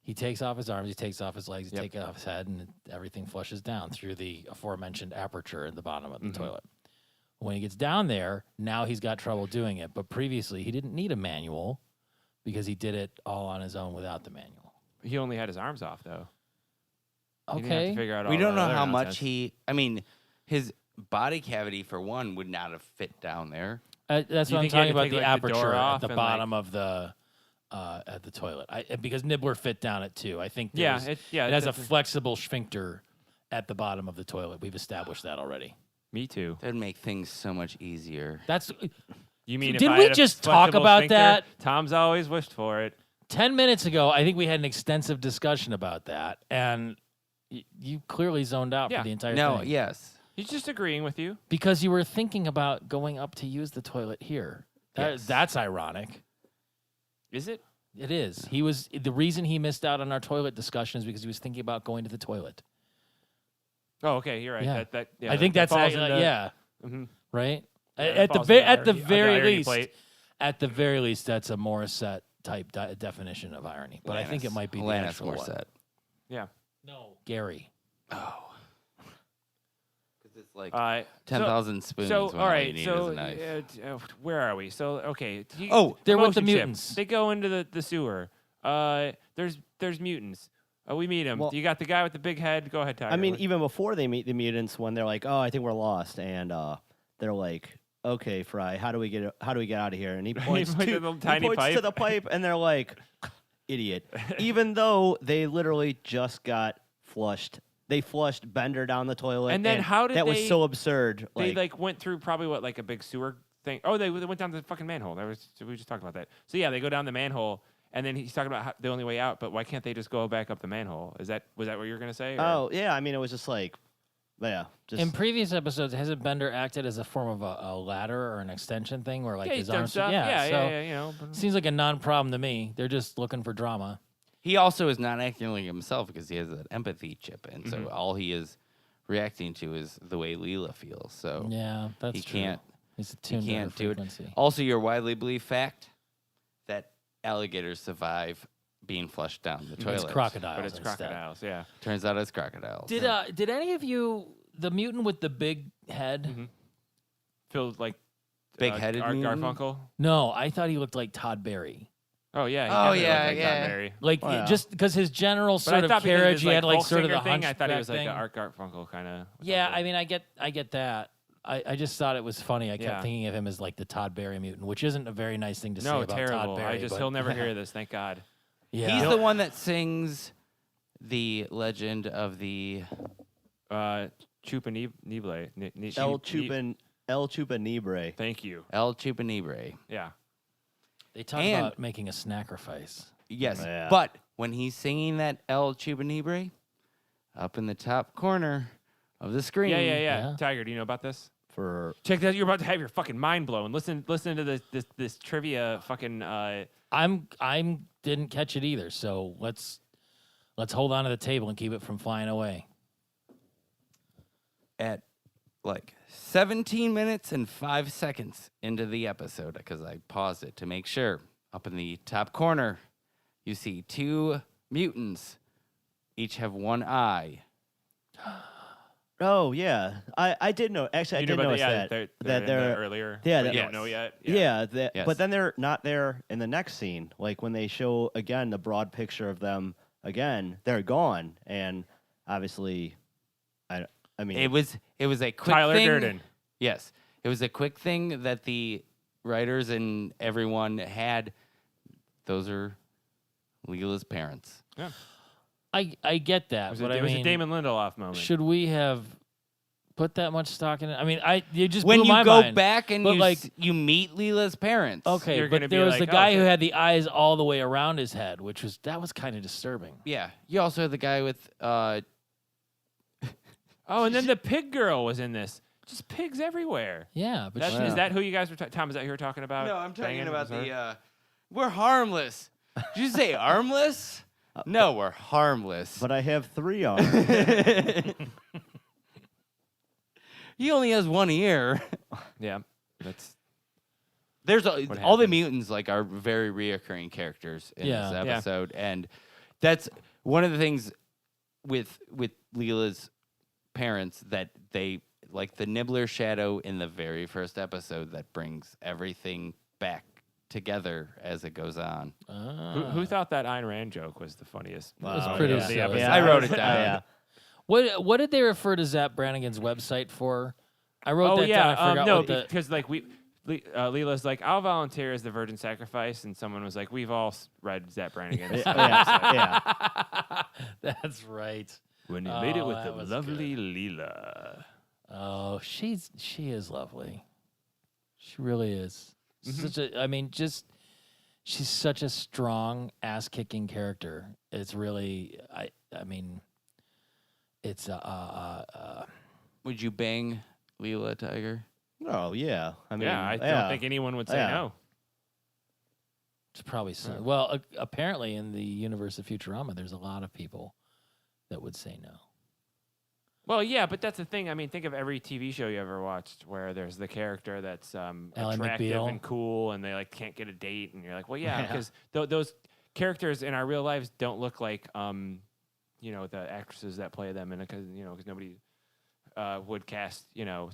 he takes off his arms, he takes off his legs, he takes off his head, and everything flushes down through the aforementioned aperture in the bottom of the toilet. When he gets down there, now he's got trouble doing it. But previously, he didn't need a manual because he did it all on his own without the manual. He only had his arms off, though. He didn't have Okay. to figure out all We don't that know other how nonsense. much I mean, his body cavity for one would not have fit down there. That's You what I'm think he had talking to about, take, the like, the door aperture at off the and, bottom of the at the toilet. Because Nibbler fit down it too. I think there's- it it has a definitely- flexible sphincter at the bottom of the toilet. We've established that already. Me too. That'd make things so much easier. That's You mean if Didn't I we had a just talk flexible about sphincter? that? Tom's always wished for it. 10 minutes ago. I think we had an extensive discussion about that, and you clearly zoned out Yeah. for the entire No, thing. yes. He's just agreeing with you. Because you were thinking about going up to use the toilet here. Yes. That's ironic. Is it? It is. He was the reason he missed out on our toilet discussion is because he was thinking about going to the toilet. Oh, okay, you're right. Yeah. Yeah, I think that that's falls actually, into- yeah. Mhm. Right. Yeah, At that falls the into very irony least, plate. at the very least, that's a Morissette type definition of irony. But I think it might be the Alanis actual one. Morissette. Yeah. No, Gary. Oh. Because it's like Uh, 10,000 spoons. So, when all all right. you need So, is a knife. where are we? So, okay. They're with the promotion chip. mutants. They go into the sewer. There's mutants. We meet them. Well- You got the guy with the big head. Go ahead, Tiger. I mean, What- even before they meet the mutants, when they're like, "Oh, I think we're lost," and they're like, "Okay, Fry, how do we get out of here?" And he points, points to, to the he tiny points to pipe. the pipe, and they're like, "Idiot!" Even though they literally just got flushed. They flushed Bender down the toilet, And then how did that was they- so absurd? they went through probably like a big sewer thing. Oh, they went down the fucking manhole. We just talked about that. So yeah, they go down the manhole, and then he's talking about the only way out. But why can't they just go back up the manhole? Was that what you were gonna say? or- Oh yeah, I mean, it was just like, yeah, just In previous episodes, hasn't Bender acted as a form of a ladder or an extension thing where like yeah, he's his done arms? stuff. So Yeah. You know. seems like a non-problem to me. They're just looking for drama. He also is not acting like himself because he has that empathy chip, and Mm-hmm. so all he is reacting to is the way Leela feels. So Yeah, that's he true. can't. He's He attuned to her can't do it. frequency. Also, your widely believed fact that alligators survive being flushed down the toilet. It's crocodiles. But it's instead. crocodiles. Yeah. Turns out it's crocodiles. Did any of you the mutant with the big head? Mm-hmm. Phil like Big-headed mutant? Garfunkel. No, I thought he looked like Todd Berry. Oh yeah. he Oh, definitely yeah, looked like yeah. Todd Berry. Like Oh, yeah. just because his general But sort I of thought because of carriage, his, he had like folk sort of the singer thing. I thought he hunchback was like thing. an Art Garfunkel kind of. Yeah, I mean, I get that. I just thought it was funny. I kept Yeah. thinking of him as like the Todd Berry mutant, which isn't a very nice thing to say No, about terrible. Todd Berry. but He'll never hear this. Thank God. Yeah. He's the one that sings the legend of the. Chupa Nible. El Chupa Nibre. Thank you. El Chupanibre. Yeah. They talk And- about making a sacrifice. Yes, Yeah. but when he's singing that El Chupanibre, up in the top corner of the screen. Yeah. Yeah. Tiger, do you know about this? For Check that. You're about to have your fucking mind blown. Listen to this trivia fucking. I'm didn't catch it either. So let's hold on to the table and keep it from flying away. At like 17 minutes and 5 seconds into the episode, because I paused it to make sure, up in the top corner, you see two mutants, each have one eye. oh yeah, I did know. Actually, I You did know about notice that. that They're in the they're earlier. yeah, but that- you don't know yet. yeah. Yes. But then they're not there in the next scene. Like when they show again the broad picture of them again, they're gone, and obviously, I mean, It was a quick Tyler thing. Durden. Yes, it was a quick thing that the writers and everyone had. Those are Leela's parents. Yeah. I get that, but It I was mean, a Damon Lindelof moment. should we have put that much stock in it? I mean, you just When blew you my go mind. back and But, you meet Leela's parents. Okay, You're gonna but be there was like, the oh, guy who shit. had the eyes all the way around his head, that was kind of disturbing. Yeah. You also had the guy with Oh, and then the pig girl was in this. Just pigs everywhere. Yeah, but Is that who you guys were? Tom, is that who you were talking about? No, I'm talking Banging? about Sorry? the we're harmless. Did you say armless? No, we're harmless. but I have 3 arms. He only has one ear. Yeah, that's There's all the happened? mutants are very reoccurring characters in Yeah. this Yeah. episode, and that's one of the things with Leela's parents that they like the Nibbler shadow in the very first episode that brings everything back together as it goes on. who thought that Ayn Rand joke was the funniest. It was Wow, pretty yeah. silly. I wrote it down. Yeah. What did they refer to Zap Brannigan's website for? I wrote Oh that yeah, down. I forgot no, what the. because like Leela's like, I'll volunteer as the Virgin Sacrifice, and someone was like, we've all read Zap Brannigan's. yeah. That's right. When he made it with that the was lovely Leela. Oh, she is lovely. She really is. She's such a strong ass kicking character. It's really it's Would you bang Leela, Tiger? Oh yeah. I mean, Yeah, I don't think anyone would say Yeah. no. It's probably so. Well, apparently in the universe of Futurama, there's a lot of people that would say no. Well, yeah, but that's the thing. I mean, think of every TV show you ever watched where there's the character that's attractive McBeal. and cool, and they like can't get a date, and you're like, well, yeah, because those characters in our real lives don't look like the actresses that play them, and because nobody would cast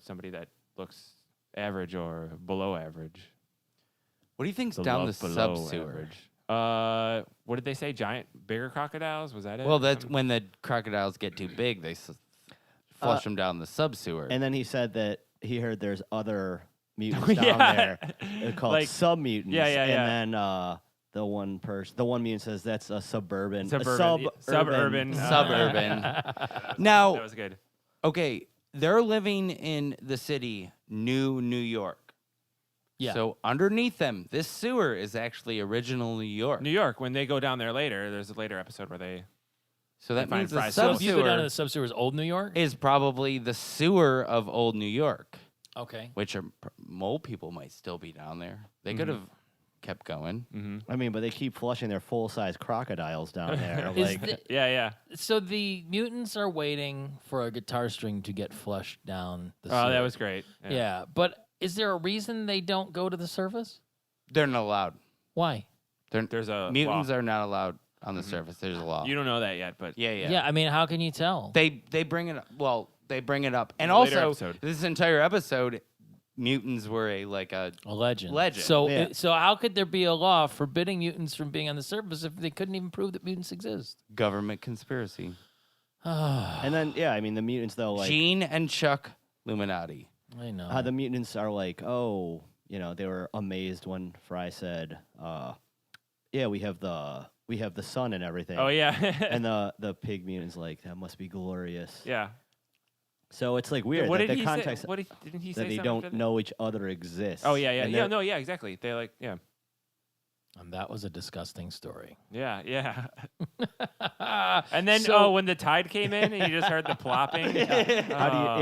somebody that looks average or below average. What do you think's The down the love below sub-sewer? average. What did they say? Bigger crocodiles? Was that it? Well, that's when the crocodiles get too big, they flush them down the sub-sewer. And then he said that he heard there's other mutants down there called Like- sub-mutants. Yeah, yeah, yeah. And then the one mutant says that's a suburban. Suburban. Suburban. Suburban. that Now, was good. okay, they're living in the city, New York. Yeah. So underneath them, this sewer is actually original New York. New York, when they go down there later, there's a later episode where they. So that They find means the fries. So if you go down to sub-sewer the sub-sewer is Old New York? is probably the sewer of old New York, Okay. which mole people might still be down there. They could have kept going. Mm-hmm. I mean, but they keep flushing their full-size crocodiles down there. Is like, the- Yeah, yeah. so the mutants are waiting for a guitar string to get flushed down the Oh, that sewer. was great. Yeah, but is there a reason they don't go to the surface? They're not allowed. Why? There's a Mutants law. are not allowed on the surface. There's a law. You don't know that yet, but Yeah, yeah. Yeah, I mean, how can you tell? They bring it up. Well, they bring it up, and In a later also episode. this entire episode, mutants were a legend. Legend. So, Yeah. so how could there be a law forbidding mutants from being on the surface if they couldn't even prove that mutants exist? government conspiracy. and then I mean the mutants though, like Gene and Chuck Illuminati. I know. how the mutants are like, oh, they were amazed when Fry said, yeah, we have the sun and everything. oh yeah, And the pig mutants like, that must be glorious. yeah. So it's like weird What that did the he context say? Didn't he say that they something don't after that? know each other exists. Oh yeah, yeah, And yeah. they're- No, yeah, exactly. They like, yeah, And that was a disgusting story. yeah, yeah. And then So- when the tide came in, and you just heard the plopping. How do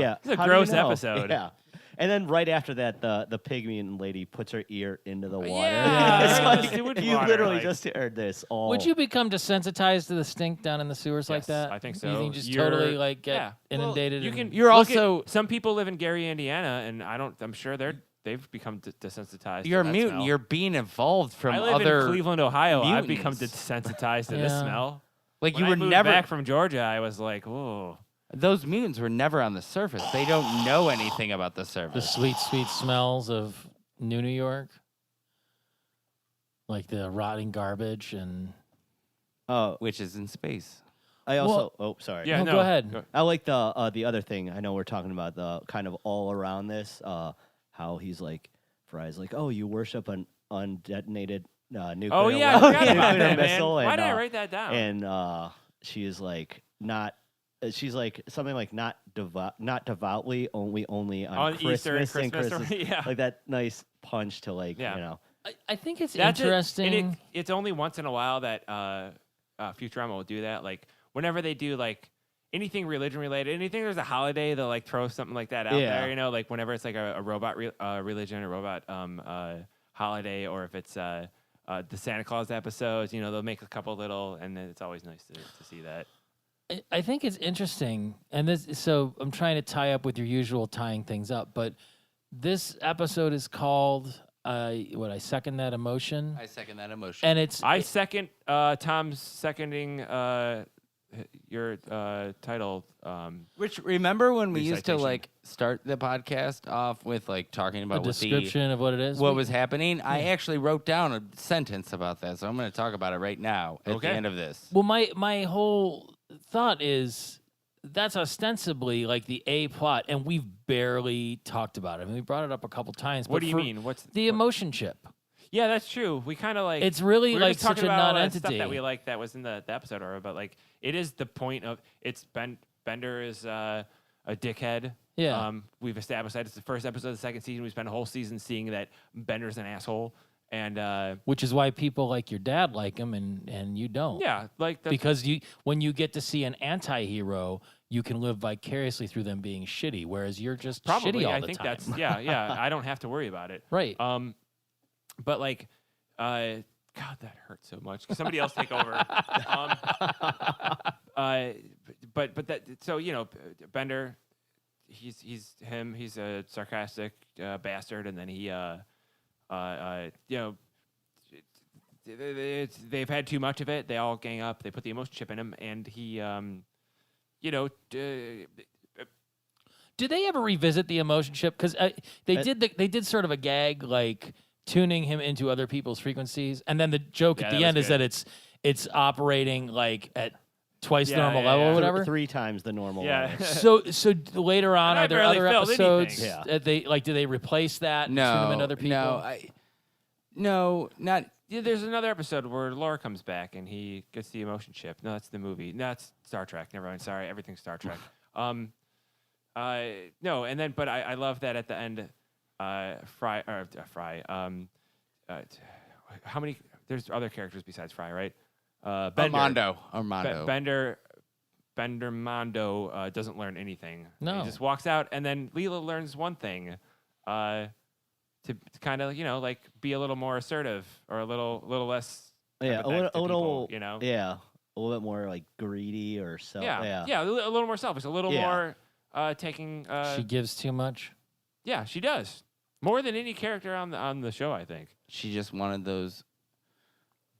you? Yeah, it's a how do you gross know? episode. Yeah. And then right after that, the pig mutant lady puts her ear into the water. Yeah, It's right, like, the sewage you water, literally like- just heard this all. Would you become desensitized to the stink down in the sewers like Yes, that? I think You so. think just You're- totally like get yeah. inundated? You and- can. You're look at- also- some people live in Gary, Indiana, and I'm sure they've become desensitized. You're a to that mutant. smell. You're being evolved from I live other. in Cleveland, Ohio. I've become mutants. desensitized to this Yeah. smell. Like When you I were moved never. back from Georgia. I was like, oh. Those mutants were never on the surface. They don't know anything about the the surface. sweet, sweet smells of New York, like the rotting garbage and. Oh, Which is in space. I also. oh, sorry. Yeah, No, go ahead. I like the other thing. I know we're talking about the kind of all around this. How he's like, Fry's like, oh, you worship an undetonated nuclear. Oh yeah, I weapon, forgot about nuclear that, man. missile, Why and, did I write that down? And she is like not. She's like something like not devoutly, only on Easter and Christmas and Christmas, Christmas. yeah. Like that nice punch to like Yeah. I think it's That's it. interesting. And it's only once in a while that Futurama will do that. Like whenever they do like anything religion related, anything there's a holiday, they'll like throw something like that out Yeah. there. Like whenever it's like a robot religion, a robot holiday, or if it's the Santa Claus episodes, they'll make a couple little, and then it's always nice to see that. I think it's interesting, and so I'm trying to tie up with your usual tying things up, but this episode is called I second that emotion, I second that emotion. and it's I second Tom's seconding your title. Which remember when we used to Recitation. like start the podcast off with like talking a about description of what it is. what was happening? I actually wrote down a sentence about that, so I'm going to talk about it right now at Okay. the end of this. Well, my whole thought is that's ostensibly like the A plot, and we've barely talked about it. I mean, we brought it up a couple times. What but do you for mean? What's the emotion chip? Yeah, that's true. We kind of like It's really we were like just talking such a about all that non-entity. stuff that we like that was in the episode, but like it is the point of it's Bender is a dickhead. Yeah. We've established that it's the first episode of the second season. We spent a whole season seeing that Bender's an asshole, and Which is why people like your dad like him, and you don't. yeah, like that's, Because when you get to see an anti-hero, you can live vicariously through them being shitty, whereas you're just probably shitty all I the think time. that's yeah. I don't have to worry about it. Right. But like, God, that hurt so much. Somebody else take over. But that so Bender, he's him. He's a sarcastic bastard, and then he they've had too much of it. They all gang up. They put the emotion chip in him, and he Did they ever revisit the emotion chip? Because they did sort of a gag like tuning him into other people's frequencies, and then the joke at the end is that it's operating like at twice the normal level or whatever. 3 times the normal Yeah. level. So later on, are there other episodes? anything. That they do they replace that? And tune them in other people? No, not. Yeah, there's another episode where Laura comes back and he gets the emotion chip. No, that's the movie. No, that's Star Trek. Never mind. Sorry, everything's Star Trek. No, and then but I love that at the end, Fry. How many? There's other characters besides Fry, right? Bender. Armando. Bender Mondo doesn't learn anything. No. He just walks out, and then Leela learns one thing. To kind of like be a little more assertive or a little less Yeah, a empathetic to little, people, yeah, a little bit more like greedy or so. yeah, a little more selfish, a little more taking. She gives too much. Yeah, she does more than any character on the show, I think. She just wanted those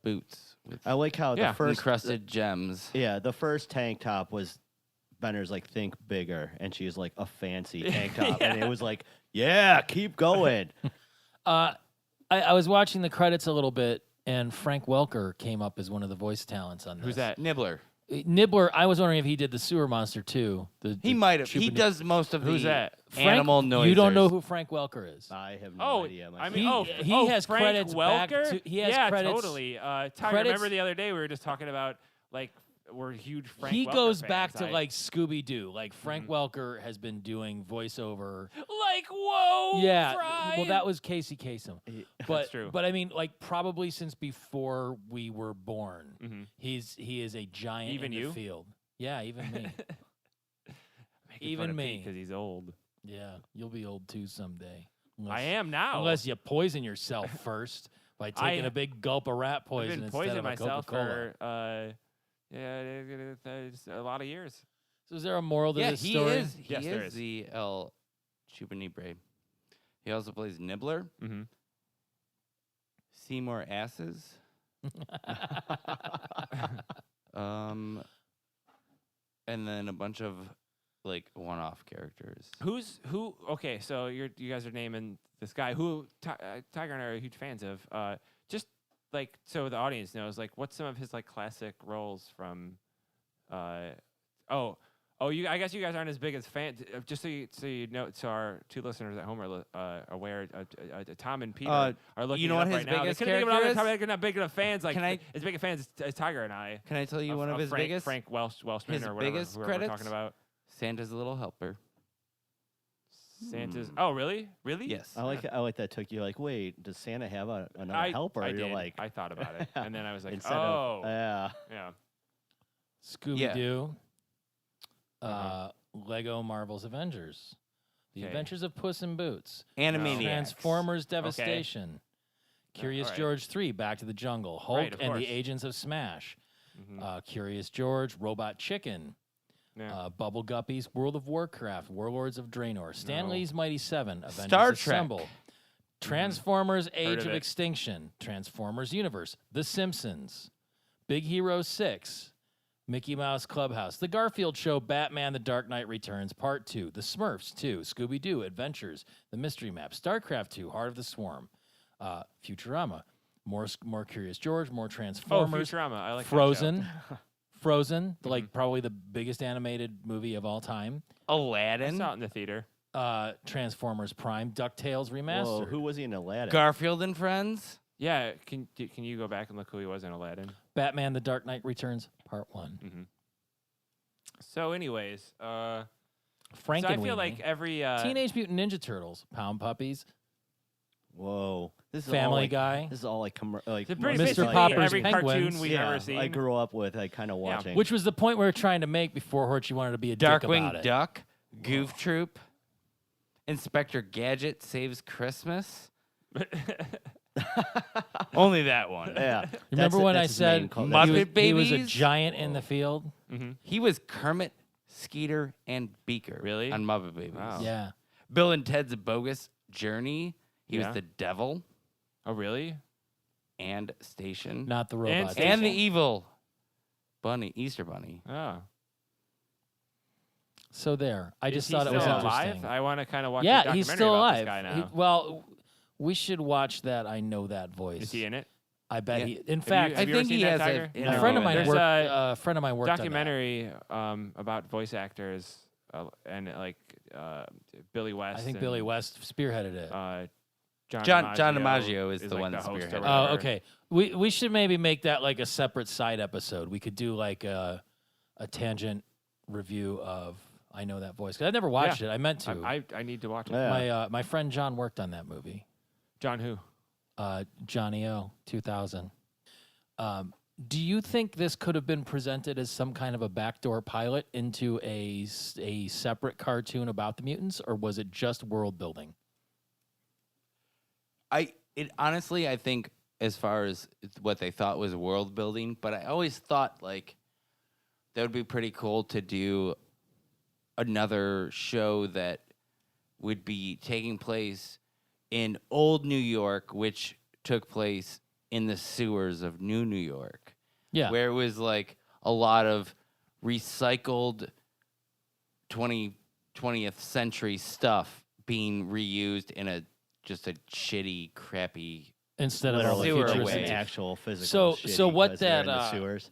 boots with I like how the first encrusted gems. Yeah, the first tank top was Bender's like think bigger, and she's like a fancy tank top, and it was like, yeah, keep going. I was watching the credits a little bit, and Frank Welker came up as one of the voice talents on this. Who's that? Nibbler. Nibbler. I was wondering if he did the sewer monster too. He might have. He does most of Who's the that? animal noises. You don't know who Frank Welker is? I have no idea. I myself. mean, He has Frank credits back Welker? to- he has yeah, credits- totally. Tiger, credits- remember the other day we were just talking about like we're huge Frank. He Welker goes fans. back to like Scooby Doo. Like Frank Welker has been doing voiceover. like whoa. Yeah, Fry. well, that was Casey Kasem. But That's true. But I mean, like probably since before we were born, Mhm. he is a giant Even in you? the field. Yeah, even me. Making even fun of me. because he's old. Yeah, you'll be old too someday. I am now. Unless you poison yourself first by taking a big gulp of rat I've poison been instead poisoning of a myself Coca-Cola. for it's a lot of years. So is there a moral to Yeah, this he story? is. He Yes, there is is. the El Chupanibre. He also plays Nibbler, Mm-hmm. Seymour Asses, and then a bunch of like one-off characters. Who? Okay, so you guys are naming this guy who Tiger and I are huge fans of. Just like so the audience knows, like what's some of his like classic roles from? I guess you guys aren't as big as fans. Just so you know, so our 2 listeners at home are aware. Tom and Peter are looking. you know it what up his right now. biggest They couldn't think of character another is? time they're not big enough fans. Like Can I- as big a fans as Tiger and I. Can I tell you one of his Frank, biggest? Frank Welshman his or whatever. biggest whoever we're credits? talking about. Santa's Little Helper. Santa's. Oh, really? Really? Yes. I like that took you like, wait, does Santa have another helper? I You're did. like, I thought about it, and then I was like, instead oh, of yeah. yeah. Scooby Doo, Lego Marvel's Avengers, The Okay. Adventures of Puss in Boots, Animaniacs. Transformers Devastation, Curious alright. George 3, Back to the Jungle, Hulk Right, of and the course. Agents of Smash, Mhm. Curious George, Robot Chicken, Yeah. Bubble Guppies, World of Warcraft, Warlords of Draenor, Stan No. Lee's Mighty Seven, Avengers Star Trek. Assemble, Transformers Age of of it. Extinction, Transformers Universe, The Simpsons, Big Hero 6, Mickey Mouse Clubhouse, The Garfield Show, Batman The Dark Knight Returns, Part 2, The Smurfs 2, Scooby-Doo, Adventures, The Mystery Map, StarCraft 2, Heart of the Swarm, Futurama, more Curious George, more Oh, Transformers, Futurama. I like that Frozen, show. Frozen, like probably the biggest animated movie of all time, I Aladdin. saw it in the theater. Transformers Prime, DuckTales Whoa, Remastered. who was he in Aladdin? Garfield and Friends. Yeah, can you go back and look who he was in Aladdin? Batman: The Dark Knight Returns, Part 1. So, anyways, Frankenweenie. so I feel like every Teenage Mutant Ninja Turtles, Pound Puppies, Whoa, this is Family all like, Guy. This is all like like it's pretty Mr. basically Popper's every Penguins. cartoon we've yeah, ever seen. I grew up with, like kind of watching. which was the point we were trying to make before Horchie wanted to be a dick about Darkwing it. Duck. Goof Troop. Inspector Gadget Saves Christmas. Only that one. Yeah. Remember when I that's his main said call- Muppet he was a Babies? giant in the field? He was Kermit, Skeeter, and Beaker. Really? On Muppet Babies. Wow. Yeah. Bill and Ted's Bogus Journey. He Yeah. was the devil Oh, really? and Station. Not the robot. Station. And the evil bunny, Easter Bunny. Oh. So there. I just Is he thought it was still interesting. alive? I want to kind of watch a Yeah, documentary he's still about alive. this guy now. Well, we should watch that. I know that voice. Is he in it? I bet Yeah. he. In Have fact, you, have you I ever think seen he that, has a- Tiger? Yeah. a friend of mine There's worked. a A friend of mine worked documentary about voice actors and like Billy on West. that. I think and, Billy West spearheaded it. John DiMaggio is the like one the that host or spearheaded it. whatever. Oh, okay. We should maybe make that like a separate side episode. We could do like a tangent review of I Know That Voice. 'Cause I never watched it. I meant to. I need to watch it. Yeah. My friend John worked on that movie. John who? Johnny O, 2000. Do you think this could have been presented as some kind of a backdoor pilot into a separate cartoon about the mutants, or was it just world building? Honestly, I think as far as what they thought was world building, but I always thought like that would be pretty cool to do another show that would be taking place in old New York, which took place in the sewers of New York. Yeah. Where it was like a lot of recycled 20th century stuff being reused in just a shitty, crappy. Instead of Literally, sewer just away. an actual physical. So shitty what because they're that, in the sewers.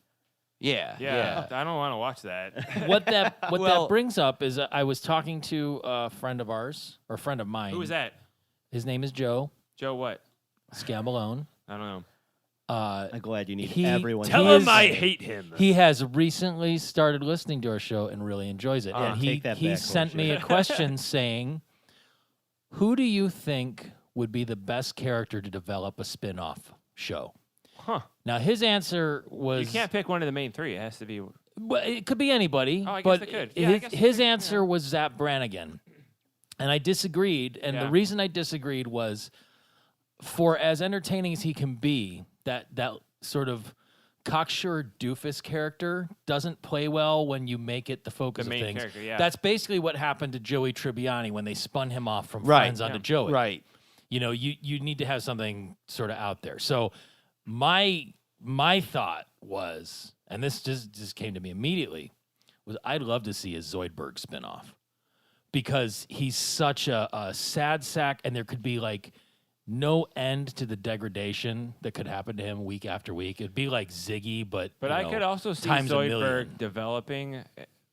Yeah. Yeah, I don't want to watch that. what that Well- brings up is I was talking to a friend of ours, or a friend of mine. Who was that? His name is Joe Joe what? Scamalone. I don't know. I'm glad you need He- everyone. Tell him I hate him. He has recently started listening to our show and really enjoys it. And Take that he back, sent me a bullshit. question saying, who do you think would be the best character to develop a spin-off show? Huh. Now, his answer was... You can't pick one of the main three. It has to be. Well, it could be anybody. Oh, I guess but they could. Yeah, I his, guess they his could, answer yeah. was Zap Brannigan. And I disagreed. And the Yeah. reason I disagreed was for as entertaining as he can be, that sort of cocksure doofus character doesn't play well when you make it the focus The main of things. character, yeah. That's basically what happened to Joey Tribbiani when they spun him off from Right, Friends onto yeah. Joey. Right. You know, you need to have something sort of out there. So my thought was, and this just came to me immediately, was I'd love to see a Zoidberg spinoff because he's such a sad sack, and there could be like no end to the degradation that could happen to him week after week. It'd be like Ziggy, but But you I know, could also see times a million. Zoidberg developing,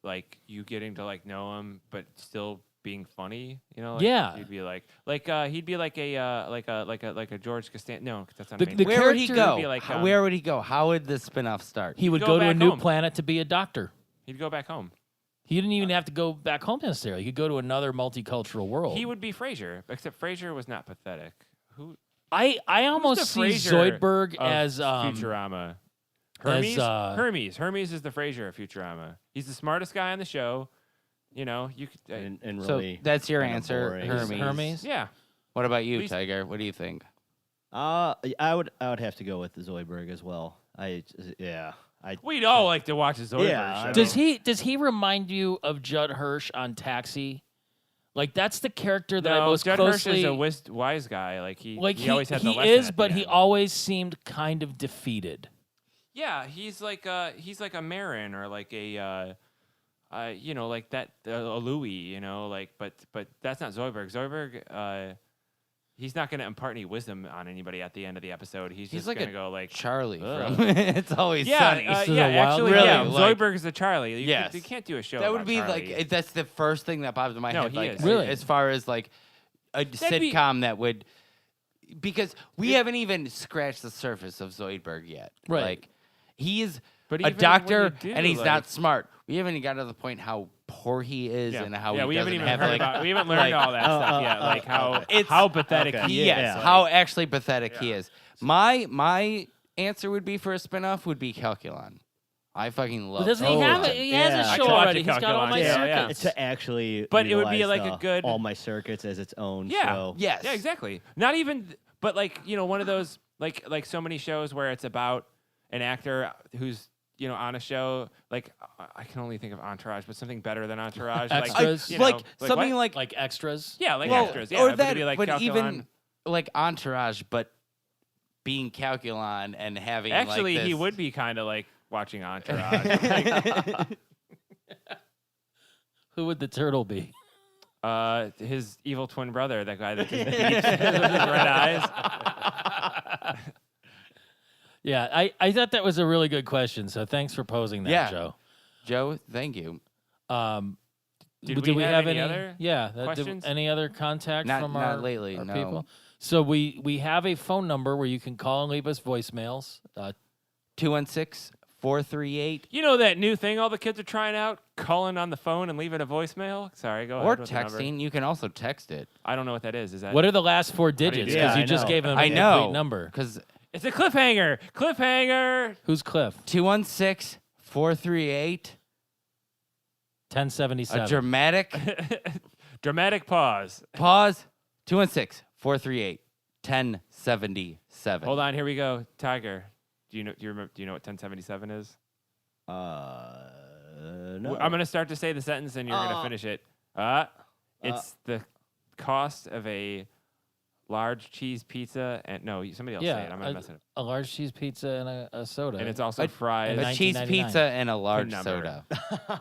like you getting to like know him, but still being funny. You know, like, Yeah. He'd be like he'd be like a George Costanza. No, that's not The- a main the Where would he character go? would be like, Where would he go? How would the spinoff start? He would Go go to a back new home. planet to be a doctor. He'd go back home. He didn't even have to go back home necessarily. He could go to another multicultural world. He would be Frasier, except Frasier was not pathetic. Who? I almost who's see the Frasier Zoidberg of as Futurama. Hermes. as, Hermes is the Frasier of Futurama. He's the smartest guy on the show. You know, you could. And So really, that's your kinda answer, boring. Hermes. Hermes. yeah. What about you, Least- Tiger? What do you think? I would have to go with the Zoidberg as well. We'd all like to watch a Zoidberg Yeah, show. Does he remind you of Judd Hirsch on Taxi? Like that's the character that I No, most Judd Hirsch closely is a wise guy. Like he always had the he lesson is, at but the he end. always seemed kind of defeated. Yeah, he's like a Marin or like a you know, like that a Louis, you know, like but that's not Zoidberg. Zoidberg he's not going to impart any wisdom on anybody at the end of the episode. He's just like going a to go like Charlie Ugh. from It's Always Sunny. This is yeah, a wild- actually, Really, yeah. like- Zoidberg is a Charlie. Yes. You can't do a show. That would about be Charlie. like that's the first thing that pops in my No, head. he Like is. Really? as far as like a be- sitcom that would, because we haven't even scratched the surface of Zoidberg yet. Right. Like he's But a even when doctor you do, and he's like- not smart. We haven't even got to the point how poor he is and how he we haven't doesn't even have heard like about, we haven't learned all that stuff yet. Like how pathetic okay. he yes, is. how actually pathetic he is. My answer would be for a spinoff would be Calculon. I fucking love. Doesn't he have it? He has Yeah. a I show could watch already. it, He's got all my Calculon. Yeah, circuits. to actually, But it would be utilize like a the good- all my circuits as its own Yeah. show. Yes. Yeah, exactly. Not even. But like, one of those like so many shows where it's about an actor who's on a show. Like I can only think of Entourage, but something better than Entourage. Extras? Like something what? Like extras. Yeah, like well, extras. Yeah, or but that, it'd be like but Calculon. even like Entourage, but being Calculon and having Actually, like he this- would be kind of like watching Entourage. Who would the turtle be? His evil twin brother, that guy that just beats with his red eyes. Yeah, I thought that was a really good question. So thanks for posing that, Yeah. Joe. Joe, thank you. Did we have any other questions? Any other contact Not- from not our, lately, our no. people? So we have a phone number where you can call and leave us voicemails. 216-438 You know that new thing all the kids are trying out? Calling on the phone and leaving a voicemail? Sorry, go or ahead. with the number. texting. You can also text it. I don't know what that is. Is that What are the last four do you digits? do Because that? you Yeah, just I know. gave them a I complete know number. because It's a cliffhanger. Cliffhanger. Who's Cliff? 216-438 1077. a dramatic Dramatic pause. pause. 216-438 1077. Hold on, here we go. Tiger. Do you know what 1077 is? No. I'm going to start to say the sentence and you're going to finish it. It's the cost of a large cheese pizza and no, somebody else say it. I'm going to mess it up. a large cheese pizza and a soda. And it's also A- fries. a cheese 19.99. pizza and a large number. soda.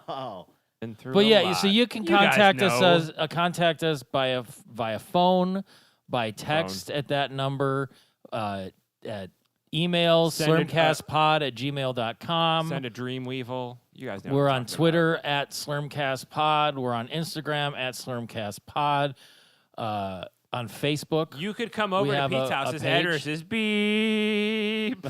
Oh. and through But a yeah, lot. so you can You guys contact us know. contact us via phone, by text at that number, at email, Send it, slurmcastpod@gmail.com. Send a Dreamweevil. You guys know. We're what on I'm talking Twitter at slurmcastpod. We're on Instagram at slurmcastpod. On Facebook. about. You could come over to have Pete's a house. His page. address is beep.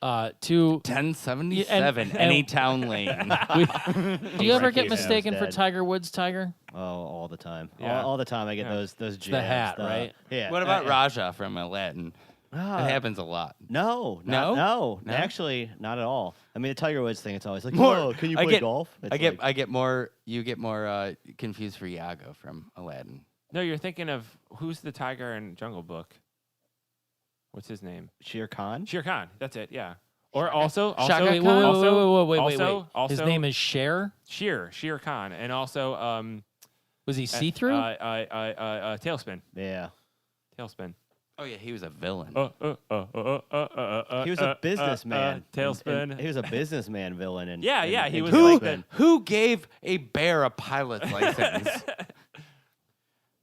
To 1077 and- Anytown Lane. do you ever get Keith mistaken for Dead. Tiger Woods, Tiger? Oh, all the time. Yeah. All the time I get Yeah. those jabs. the hat, right? Yeah. What about Raja from Aladdin? It happens a lot. No, No? no, No? Actually, not at all. I mean, the Tiger Woods thing. It's always like, More- "Whoa, can you I play get- golf?" It's I get like, I get more. You get more confused for Iago from Aladdin. No, you're thinking of who's the tiger in Jungle Book? What's his name? Shere Khan. Shere Khan. That's it. Yeah. Or also, Shaka Wait, Khan? wait. Also- His name is Cher? Shere Khan, and also Was he see-through? Tailspin. Yeah. Tailspin. Oh yeah, he was a villain. He was a businessman. Tailspin. And he was a businessman villain. And Yeah, he was Who like the- who gave a bear a pilot's license?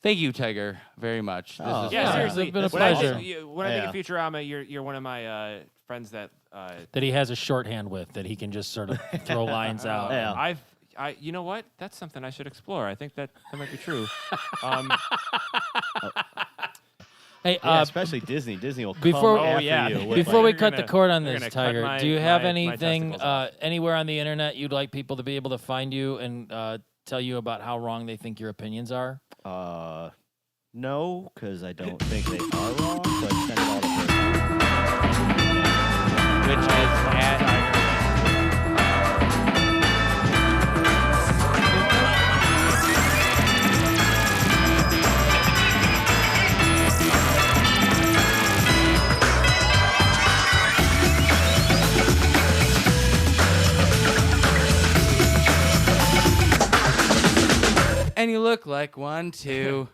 Thank you, Tiger, very much. This Oh. is Yeah, Yeah, fun. it's seriously. been a When I pleasure. when I think of Futurama, you're one of my friends that. That he has a shorthand with that he can just sort of throw lines out. Yeah. You know what? That's something I should explore. I think that might be true. Hey, Yeah, especially Disney. Disney will come before- after Oh, yeah. you. with, before like, we You're cut gonna- the cord on you're this, gonna cut Tiger, my- do you have my anything testicles off. anywhere on the internet you'd like people to be able to find you and tell you about how wrong they think your opinions are? no, because I don't think they are wrong. But send it all to her. Which is at and you look like one too.